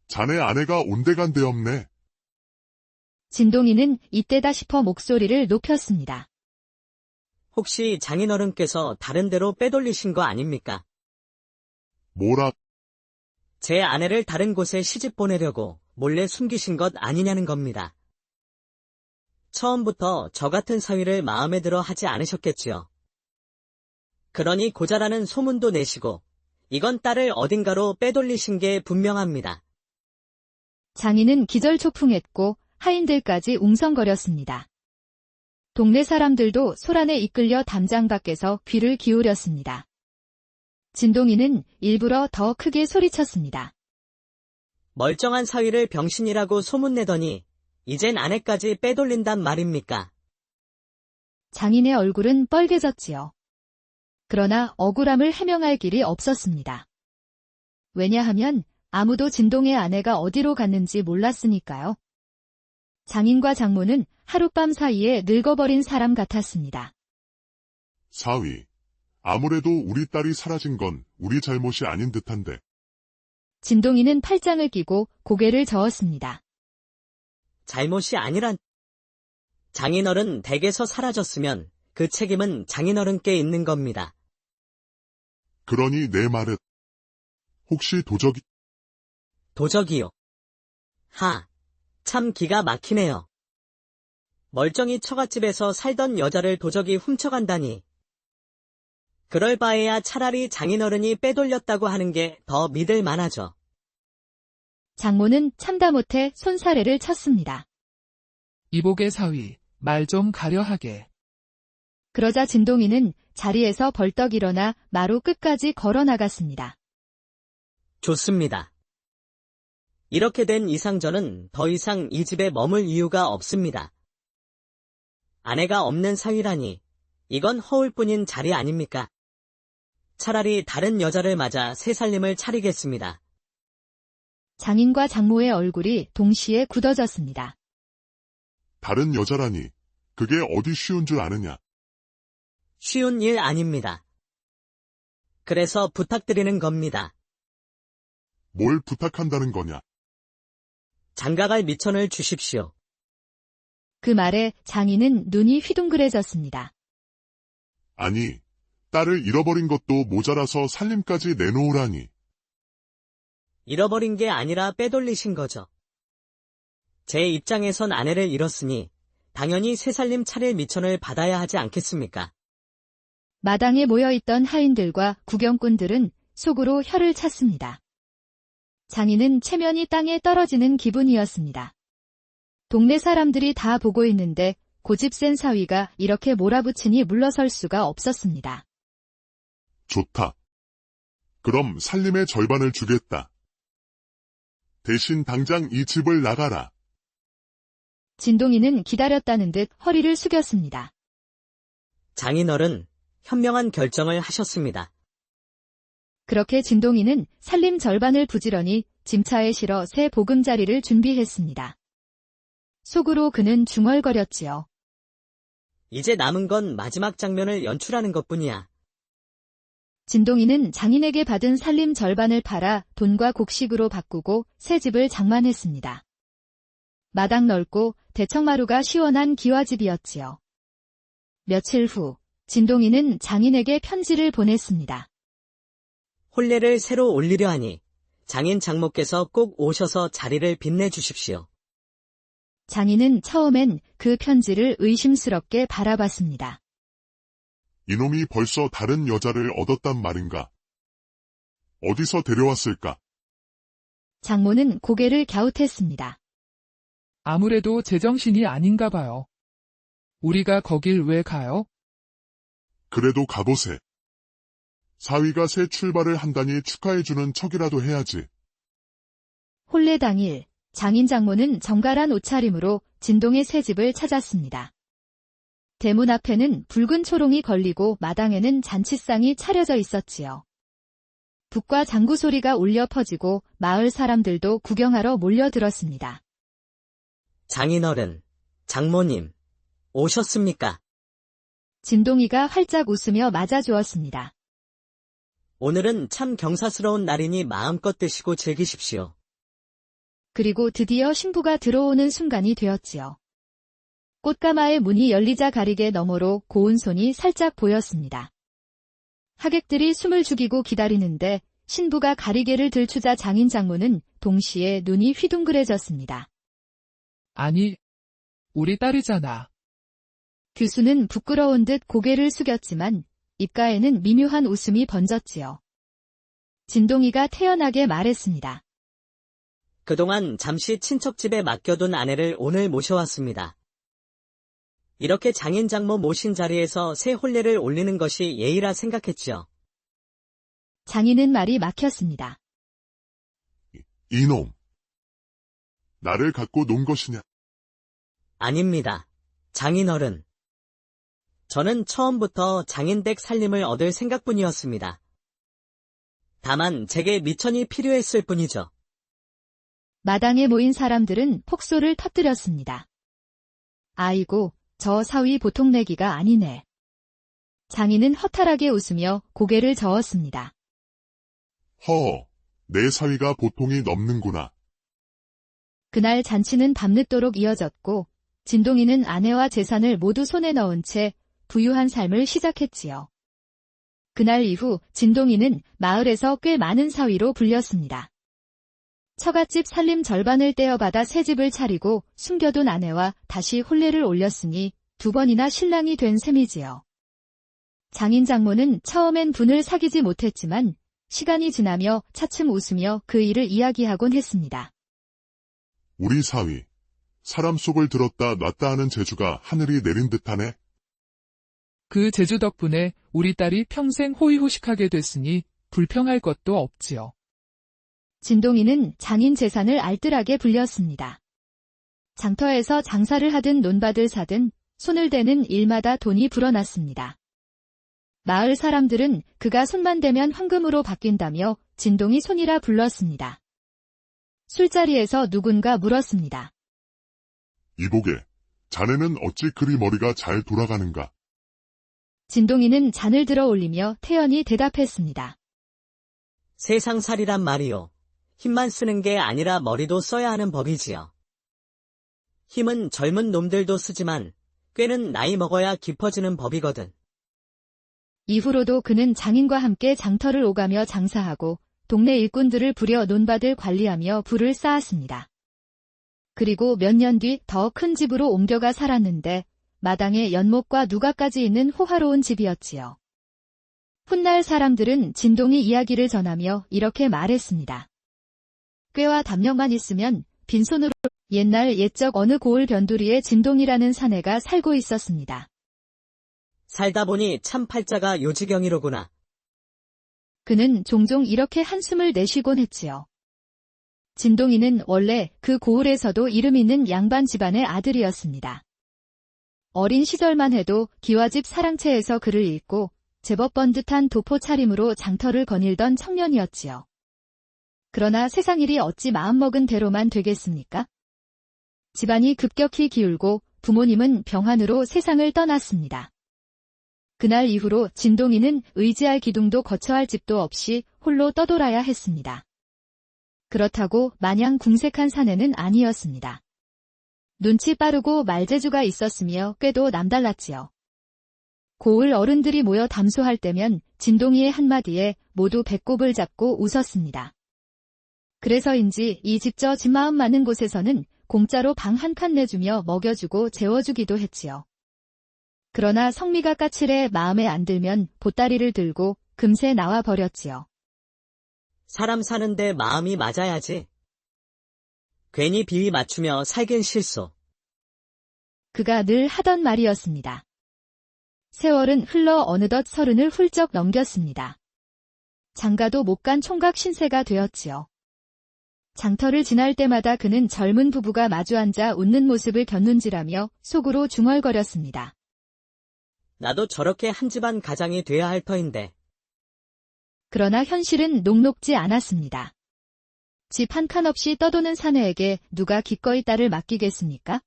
자네 아내가 온데간데 없네. 진동이는 이때다 싶어 목소리를 높였습니다. 혹시 장인어른께서 다른 데로 빼돌리신 거 아닙니까? 뭐라, 제 아내를 다른 곳에 시집 보내려고 몰래 숨기신 것 아니냐는 겁니다. 처음부터 저 같은 사위를 마음에 들어 하지 않으셨겠지요. 그러니 고자라는 소문도 내시고 이건 딸을 어딘가로 빼돌리신 게 분명합니다. 장인은 기절초풍했고 하인들까지 웅성거렸습니다. 동네 사람들도 소란에 이끌려 담장 밖에서 귀를 기울였습니다. 진동이는 일부러 더 크게 소리쳤습니다. 멀쩡한 사위를 병신이라고 소문내더니 이젠 아내까지 빼돌린단 말입니까? 장인의 얼굴은 빨개졌지요. 그러나 억울함을 해명할 길이 없었습니다. 왜냐하면 아무도 진동의 아내가 어디로 갔는지 몰랐으니까요. 장인과 장모는 하룻밤 사이에 늙어버린 사람 같았습니다. 사위. 아무래도 우리 딸이 사라진 건 우리 잘못이 아닌 듯한데. 진동이는 팔짱을 끼고 고개를 저었습니다. 잘못이 아니란. 장인어른 댁에서 사라졌으면 그 책임은 장인어른께 있는 겁니다. 그러니 내 말은 혹시 도적이 도적이요. 참 기가 막히네요. 멀쩡히 처갓집에서 살던 여자를 도적이 훔쳐간다니. 그럴 바에야 차라리 장인어른이 빼돌렸다고 하는 게 더 믿을 만하죠. 장모는 참다 못해 손사래를 쳤습니다. 이복의 사위, 말 좀 가려하게. 그러자 진동이는 자리에서 벌떡 일어나 마루 끝까지 걸어 나갔습니다. 좋습니다. 이렇게 된 이상 저는 더 이상 이 집에 머물 이유가 없습니다. 아내가 없는 사위라니 이건 허울뿐인 자리 아닙니까? 차라리 다른 여자를 맞아 새 살림을 차리겠습니다. 장인과 장모의 얼굴이 동시에 굳어졌습니다. 다른 여자라니 그게 어디 쉬운 줄 아느냐. 쉬운 일 아닙니다. 그래서 부탁드리는 겁니다. 뭘 부탁한다는 거냐. 장가갈 미천을 주십시오. 그 말에 장인은 눈이 휘둥그레졌습니다. 아니, 딸을 잃어버린 것도 모자라서 살림까지 내놓으라니. 잃어버린 게 아니라 빼돌리신 거죠. 제 입장에선 아내를 잃었으니 당연히 새살림 차릴 미천을 받아야 하지 않겠습니까? 마당에 모여있던 하인들과 구경꾼들은 속으로 혀를 찼습니다. 장인은 체면이 땅에 떨어지는 기분이었습니다. 동네 사람들이 다 보고 있는데 고집 센 사위가 이렇게 몰아붙이니 물러설 수가 없었습니다. 좋다. 그럼 살림의 절반을 주겠다. 대신 당장 이 집을 나가라. 진동이는 기다렸다는 듯 허리를 숙였습니다. 장인어른, 현명한 결정을 하셨습니다. 그렇게 진동이는 살림 절반을 부지런히 짐차에 실어 새 보금자리를 준비했습니다. 속으로 그는 중얼거렸지요. 이제 남은 건 마지막 장면을 연출하는 것뿐이야. 진동이는 장인에게 받은 살림 절반을 팔아 돈과 곡식으로 바꾸고 새 집을 장만했습니다. 마당 넓고 대청마루가 시원한 기와집이었지요. 며칠 후 진동이는 장인에게 편지를 보냈습니다. 혼례를 새로 올리려 하니 장인 장모께서 꼭 오셔서 자리를 빛내주십시오. 장인은 처음엔 그 편지를 의심스럽게 바라봤습니다. 이놈이 벌써 다른 여자를 얻었단 말인가? 어디서 데려왔을까? 장모는 고개를 갸웃했습니다. 아무래도 제정신이 아닌가 봐요. 우리가 거길 왜 가요? 그래도 가보세. 사위가 새 출발을 한다니 축하해주는 척이라도 해야지. 혼례 당일 장인 장모는 정갈한 옷차림으로 진동의 새 집을 찾았습니다. 대문 앞에는 붉은 초롱이 걸리고 마당에는 잔치상이 차려져 있었지요. 북과 장구 소리가 울려 퍼지고 마을 사람들도 구경하러 몰려들었습니다. 장인어른, 장모님, 오셨습니까? 진동이가 활짝 웃으며 맞아주었습니다. 오늘은 참 경사스러운 날이니 마음껏 드시고 즐기십시오. 그리고 드디어 신부가 들어오는 순간이 되었지요. 꽃가마의 문이 열리자 가리개 너머로 고운 손이 살짝 보였습니다. 하객들이 숨을 죽이고 기다리는데 신부가 가리개를 들추자 장인 장모는 동시에 눈이 휘둥그레졌습니다. 아니, 우리 딸이잖아. 교수는 부끄러운 듯 고개를 숙였지만 입가에는 미묘한 웃음이 번졌지요. 진동이가 태연하게 말했습니다. 그동안 잠시 친척집에 맡겨둔 아내를 오늘 모셔왔습니다. 이렇게 장인 장모 모신 자리에서 새 혼례를 올리는 것이 예의라 생각했지요. 장인은 말이 막혔습니다. 이놈. 나를 갖고 논 것이냐? 아닙니다. 장인어른. 저는 처음부터 장인댁 살림을 얻을 생각뿐이었습니다. 다만 제게 미천이 필요했을 뿐이죠. 마당에 모인 사람들은 폭소를 터뜨렸습니다. 아이고, 저 사위 보통 내기가 아니네. 장인은 허탈하게 웃으며 고개를 저었습니다. 허허, 내 사위가 보통이 넘는구나. 그날 잔치는 밤늦도록 이어졌고 진동이는 아내와 재산을 모두 손에 넣은 채 부유한 삶을 시작했지요. 그날 이후 진동이는 마을에서 꽤 많은 사위로 불렸습니다. 처갓집 살림 절반을 떼어받아 새 집을 차리고 숨겨둔 아내와 다시 혼례를 올렸으니 2번이나 신랑이 된 셈이지요. 장인 장모는 처음엔 분을 사귀지 못했지만 시간이 지나며 차츰 웃으며 그 일을 이야기하곤 했습니다. 우리 사위, 사람 속을 들었다 놨다 하는 재주가 하늘이 내린 듯하네. 그 재주 덕분에 우리 딸이 평생 호의호식하게 됐으니 불평할 것도 없지요. 진동이는 장인 재산을 알뜰하게 불렸습니다. 장터에서 장사를 하든 논밭을 사든 손을 대는 일마다 돈이 불어났습니다. 마을 사람들은 그가 손만 대면 황금으로 바뀐다며 진동이 손이라 불렀습니다. 술자리에서 누군가 물었습니다. 이보게, 자네는 어찌 그리 머리가 잘 돌아가는가? 진동이는 잔을 들어 올리며 태연히 대답했습니다. 세상살이란 말이요. 힘만 쓰는 게 아니라 머리도 써야 하는 법이지요. 힘은 젊은 놈들도 쓰지만 꾀는 나이 먹어야 깊어지는 법이거든. 이후로도 그는 장인과 함께 장터를 오가며 장사하고 동네 일꾼들을 부려 논밭을 관리하며 부를 쌓았습니다. 그리고 몇 년 뒤 더 큰 집으로 옮겨가 살았는데 마당에 연못과 누가까지 있는 호화로운 집이었지요. 훗날 사람들은 진동이 이야기를 전하며 이렇게 말했습니다. 꾀와 담력만 있으면 빈손으로 옛날 옛적 어느 고을 변두리에 진동이라는 사내가 살고 있었습니다. 살다 보니 참 팔자가 요지경이로구나. 그는 종종 이렇게 한숨을 내쉬곤 했지요. 진동이는 원래 그 고을에서도 이름 있는 양반 집안의 아들이었습니다. 어린 시절만 해도 기와집 사랑채에서 글을 읽고 제법 번듯한 도포 차림으로 장터를 거닐던 청년이었지요. 그러나 세상 일이 어찌 마음먹은 대로만 되겠습니까? 집안이 급격히 기울고 부모님은 병환으로 세상을 떠났습니다. 그날 이후로 진동이는 의지할 기둥도 거처할 집도 없이 홀로 떠돌아야 했습니다. 그렇다고 마냥 궁색한 사내는 아니었습니다. 눈치 빠르고 말재주가 있었으며 꾀도 남달랐지요. 고을 어른들이 모여 담소할 때면 진동이의 한마디에 모두 배꼽을 잡고 웃었습니다. 그래서인지 이 집저 집마음 많은 곳에서는 공짜로 방 한 칸 내주며 먹여주고 재워주기도 했지요. 그러나 성미가 까칠해 마음에 안 들면 보따리를 들고 금세 나와 버렸지요. 사람 사는데 마음이 맞아야지. 괜히 비위 맞추며 살긴 싫소. 그가 늘 하던 말이었습니다. 세월은 흘러 어느덧 30을 훌쩍 넘겼습니다. 장가도 못 간 총각 신세가 되었지요. 장터를 지날 때마다 그는 젊은 부부가 마주 앉아 웃는 모습을 곁눈질하며 속으로 중얼거렸습니다. 나도 저렇게 한 집안 가장이 돼야 할 터인데. 그러나 현실은 녹록지 않았습니다. 집 한 칸 없이 떠도는 사내에게 누가 기꺼이 딸을 맡기겠습니까?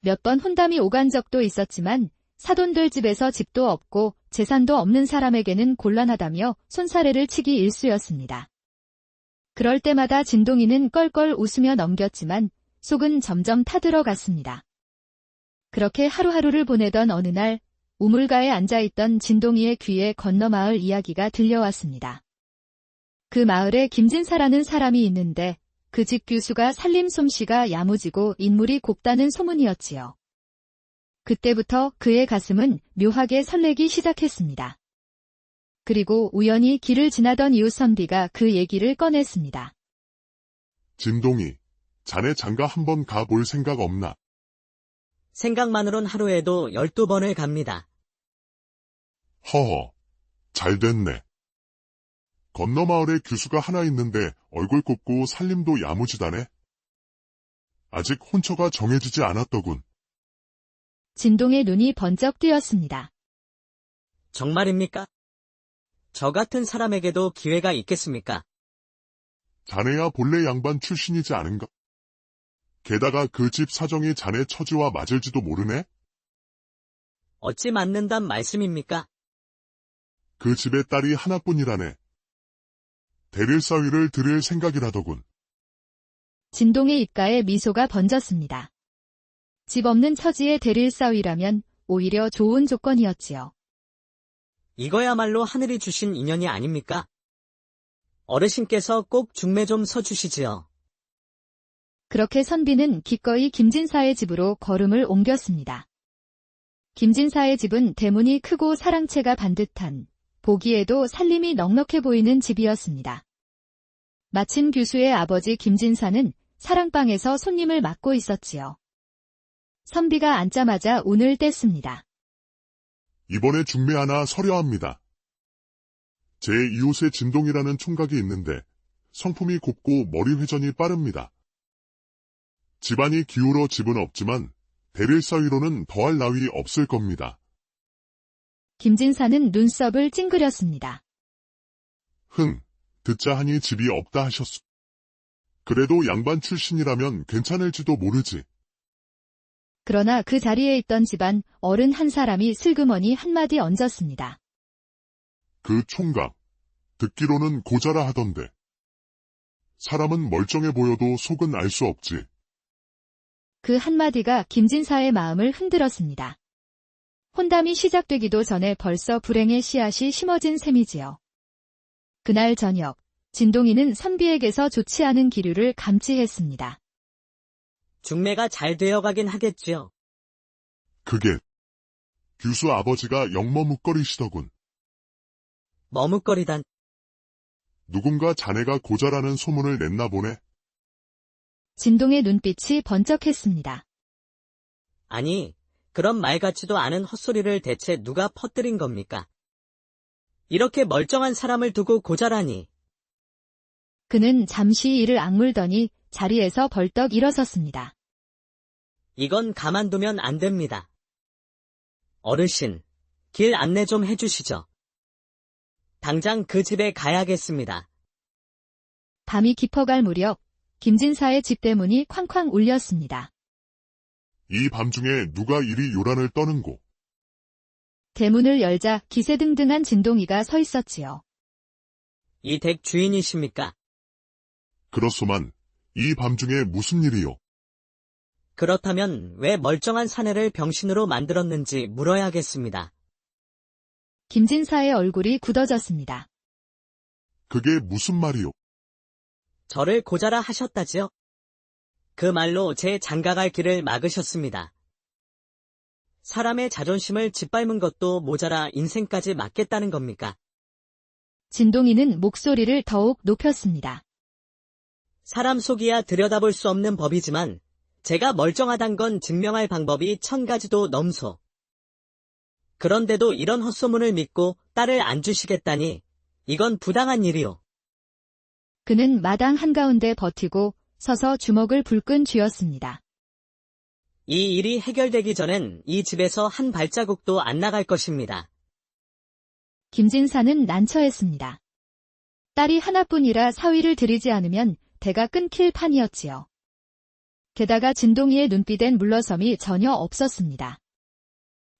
몇 번 혼담이 오간 적도 있었지만 사돈들 집에서 집도 없고 재산도 없는 사람에게는 곤란하다며 손사래를 치기 일쑤였습니다. 그럴 때마다 진동이는 껄껄 웃으며 넘겼지만 속은 점점 타들어갔습니다. 그렇게 하루하루를 보내던 어느 날 우물가에 앉아있던 진동이의 귀에 건너마을 이야기가 들려왔습니다. 그 마을에 김진사라는 사람이 있는데 그 집 교수가 살림 솜씨가 야무지고 인물이 곱다는 소문이었지요. 그때부터 그의 가슴은 묘하게 설레기 시작했습니다. 그리고 우연히 길을 지나던 이웃 선비가 그 얘기를 꺼냈습니다. 진동이, 자네 장가 한번 가볼 생각 없나? 생각만으론 하루에도 12번을 갑니다. 허허, 잘 됐네. 건너 마을에 교수가 하나 있는데 얼굴 곱고 살림도 야무지다네. 아직 혼처가 정해지지 않았더군. 진동의 눈이 번쩍 뜨였습니다. 정말입니까? 저 같은 사람에게도 기회가 있겠습니까? 자네야 본래 양반 출신이지 않은가? 게다가 그 집 사정이 자네 처지와 맞을지도 모르네? 어찌 맞는단 말씀입니까? 그 집의 딸이 하나뿐이라네. 대릴사위를 들을 생각이라더군. 진동의 입가에 미소가 번졌습니다. 집 없는 처지의 대릴사위라면 오히려 좋은 조건이었지요. 이거야말로 하늘이 주신 인연이 아닙니까? 어르신께서 꼭 중매 좀 서주시지요. 그렇게 선비는 기꺼이 김진사의 집으로 걸음을 옮겼습니다. 김진사의 집은 대문이 크고 사랑채가 반듯한, 보기에도 살림이 넉넉해 보이는 집이었습니다. 마침 교수의 아버지 김진사는 사랑방에서 손님을 맡고 있었지요. 선비가 앉자마자 운을 뗐습니다. 이번에 중매 하나 서려합니다. 제 이웃에 진동이라는 총각이 있는데 성품이 곱고 머리 회전이 빠릅니다. 집안이 기울어 집은 없지만 대릴사위로는 더할 나위 없을 겁니다. 김진사는 눈썹을 찡그렸습니다. 듣자 하니 집이 없다 하셨소. 그래도 양반 출신이라면 괜찮을지도 모르지. 그러나 그 자리에 있던 집안 어른 한 사람이 슬그머니 한마디 얹었습니다. 그 총각, 듣기로는 고자라 하던데. 사람은 멀쩡해 보여도 속은 알 수 없지. 그 한마디가 김진사의 마음을 흔들었습니다. 혼담이 시작되기도 전에 벌써 불행의 씨앗이 심어진 셈이지요. 그날 저녁, 진동이는 선비에게서 좋지 않은 기류를 감지했습니다. 중매가 잘 되어가긴 하겠지요. 그게 규수 아버지가 영머뭇거리시더군. 머뭇거리단. 누군가 자네가 고자라는 소문을 냈나 보네. 진동의 눈빛이 번쩍했습니다. 아니, 그런 말 같지도 않은 헛소리를 대체 누가 퍼뜨린 겁니까? 이렇게 멀쩡한 사람을 두고 고자라니. 그는 잠시 이를 악물더니 자리에서 벌떡 일어섰습니다. 이건 가만두면 안 됩니다. 어르신, 길 안내 좀 해주시죠. 당장 그 집에 가야겠습니다. 밤이 깊어갈 무렵 김진사의 집 대문이 쾅쾅 울렸습니다. 이 밤중에 누가 이리 요란을 떠는고. 대문을 열자 기세등등한 진동이가 서 있었지요. 이 댁 주인이십니까? 그렇소만, 이 밤중에 무슨 일이요? 그렇다면 왜 멀쩡한 사내를 병신으로 만들었는지 물어야겠습니다. 김진사의 얼굴이 굳어졌습니다. 그게 무슨 말이요? 저를 고자라 하셨다지요? 그 말로 제 장가갈 길을 막으셨습니다. 사람의 자존심을 짓밟은 것도 모자라 인생까지 맡겠다는 겁니까? 진동이는 목소리를 더욱 높였습니다. 사람 속이야 들여다볼 수 없는 법이지만 제가 멀쩡하단 건 증명할 방법이 1000가지도 넘소. 그런데도 이런 헛소문을 믿고 딸을 안 주시겠다니 이건 부당한 일이요. 그는 마당 한가운데 버티고 서서 주먹을 불끈 쥐었습니다. 이 일이 해결되기 전엔 이 집에서 한 발자국도 안 나갈 것입니다. 김진사는 난처했습니다. 딸이 하나뿐이라 사위를 들이지 않으면 대가 끊길 판이었지요. 게다가 진동이의 눈빛엔 물러섬이 전혀 없었습니다.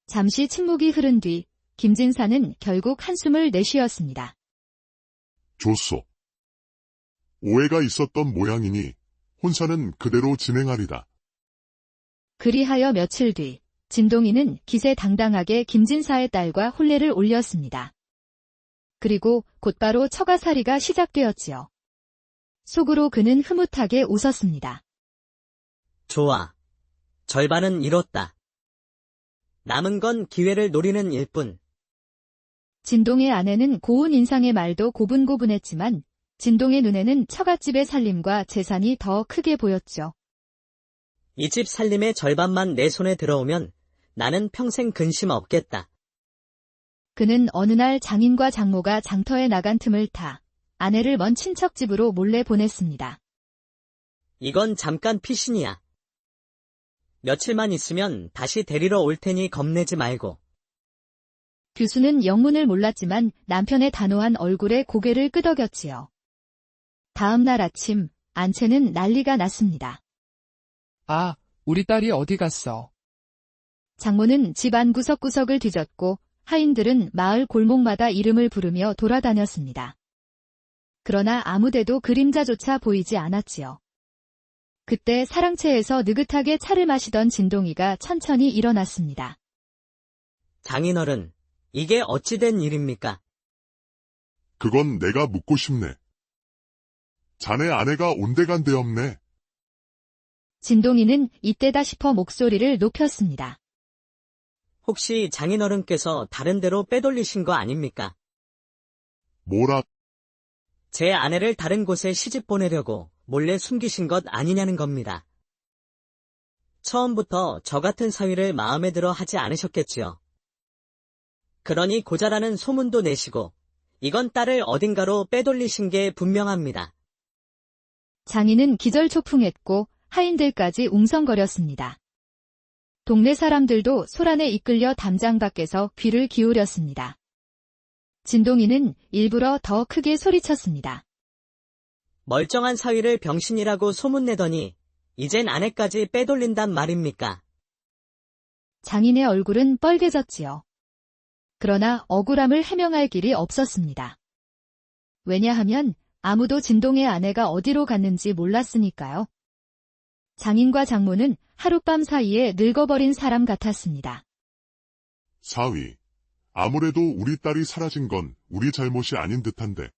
잠시 침묵이 흐른 뒤 김진사는 결국 한숨을 내쉬었습니다. 좋소. 오해가 있었던 모양이니 혼사는 그대로 진행하리다. 그리하여 며칠 뒤 진동이는 기세당당하게 김진사의 딸과 혼례를 올렸습니다. 그리고 곧바로 처가살이가 시작되었지요. 속으로 그는 흐뭇하게 웃었습니다. 좋아. 절반은 이뤘다. 남은 건 기회를 노리는 일뿐. 진동의 아내는 고운 인상의 말도 고분고분했지만 진동의 눈에는 처갓집의 살림과 재산이 더 크게 보였죠. 이 집 살림의 절반만 내 손에 들어오면 나는 평생 근심 없겠다. 그는 어느 날 장인과 장모가 장터에 나간 틈을 타 아내를 먼 친척 집으로 몰래 보냈습니다. 이건 잠깐 피신이야. 며칠만 있으면 다시 데리러 올 테니 겁내지 말고. 규수는 영문을 몰랐지만 남편의 단호한 얼굴에 고개를 끄덕였지요. 다음 날 아침 안채는 난리가 났습니다. 아, 우리 딸이 어디 갔어? 장모는 집 안 구석구석을 뒤졌고 하인들은 마을 골목마다 이름을 부르며 돌아다녔습니다. 그러나 아무데도 그림자조차 보이지 않았지요. 그때 사랑채에서 느긋하게 차를 마시던 진동이가 천천히 일어났습니다. 장인어른, 이게 어찌된 일입니까? 그건 내가 묻고 싶네. 자네 아내가 온데간데 없네. 진동이는 이때다 싶어 목소리를 높였습니다. 혹시 장인어른께서 다른 데로 빼돌리신 거 아닙니까? 뭐라, 제 아내를 다른 곳에 시집 보내려고 몰래 숨기신 것 아니냐는 겁니다. 처음부터 저 같은 사위를 마음에 들어 하지 않으셨겠지요. 그러니 고자라는 소문도 내시고 이건 딸을 어딘가로 빼돌리신 게 분명합니다. 장인은 기절초풍했고 하인들까지 웅성거렸습니다. 동네 사람들도 소란에 이끌려 담장 밖에서 귀를 기울였습니다. 진동이는 일부러 더 크게 소리쳤습니다. 멀쩡한 사위를 병신이라고 소문내더니 이젠 아내까지 빼돌린단 말입니까? 장인의 얼굴은 뻘개졌지요. 그러나 억울함을 해명할 길이 없었습니다. 왜냐하면 아무도 진동의 아내가 어디로 갔는지 몰랐으니까요. 장인과 장모는 하룻밤 사이에 늙어버린 사람 같았습니다. 사위. 아무래도 우리 딸이 사라진 건 우리 잘못이 아닌 듯한데.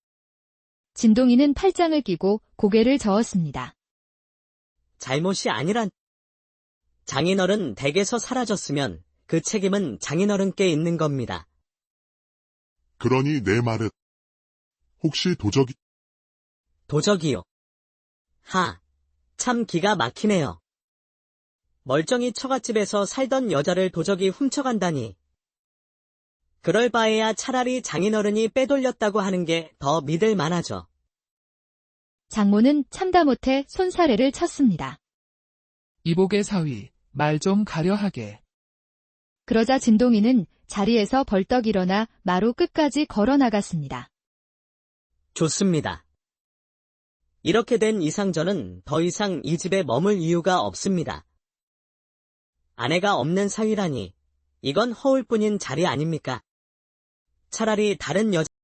진동이는 팔짱을 끼고 고개를 저었습니다. 잘못이 아니란. 장인어른 댁에서 사라졌으면 그 책임은 장인어른께 있는 겁니다. 그러니 내 말은 혹시 도적이요. 참 기가 막히네요. 멀쩡히 처갓집에서 살던 여자를 도적이 훔쳐간다니. 그럴 바에야 차라리 장인어른이 빼돌렸다고 하는 게 더 믿을 만하죠. 장모는 참다 못해 손사래를 쳤습니다. 이복의 사위, 말 좀 가려하게. 그러자 진동이는 자리에서 벌떡 일어나 마루 끝까지 걸어 나갔습니다. 좋습니다. 이렇게 된 이상 저는 더 이상 이 집에 머물 이유가 없습니다. 아내가 없는 사위라니, 이건 허울뿐인 자리 아닙니까? 차라리 다른 여자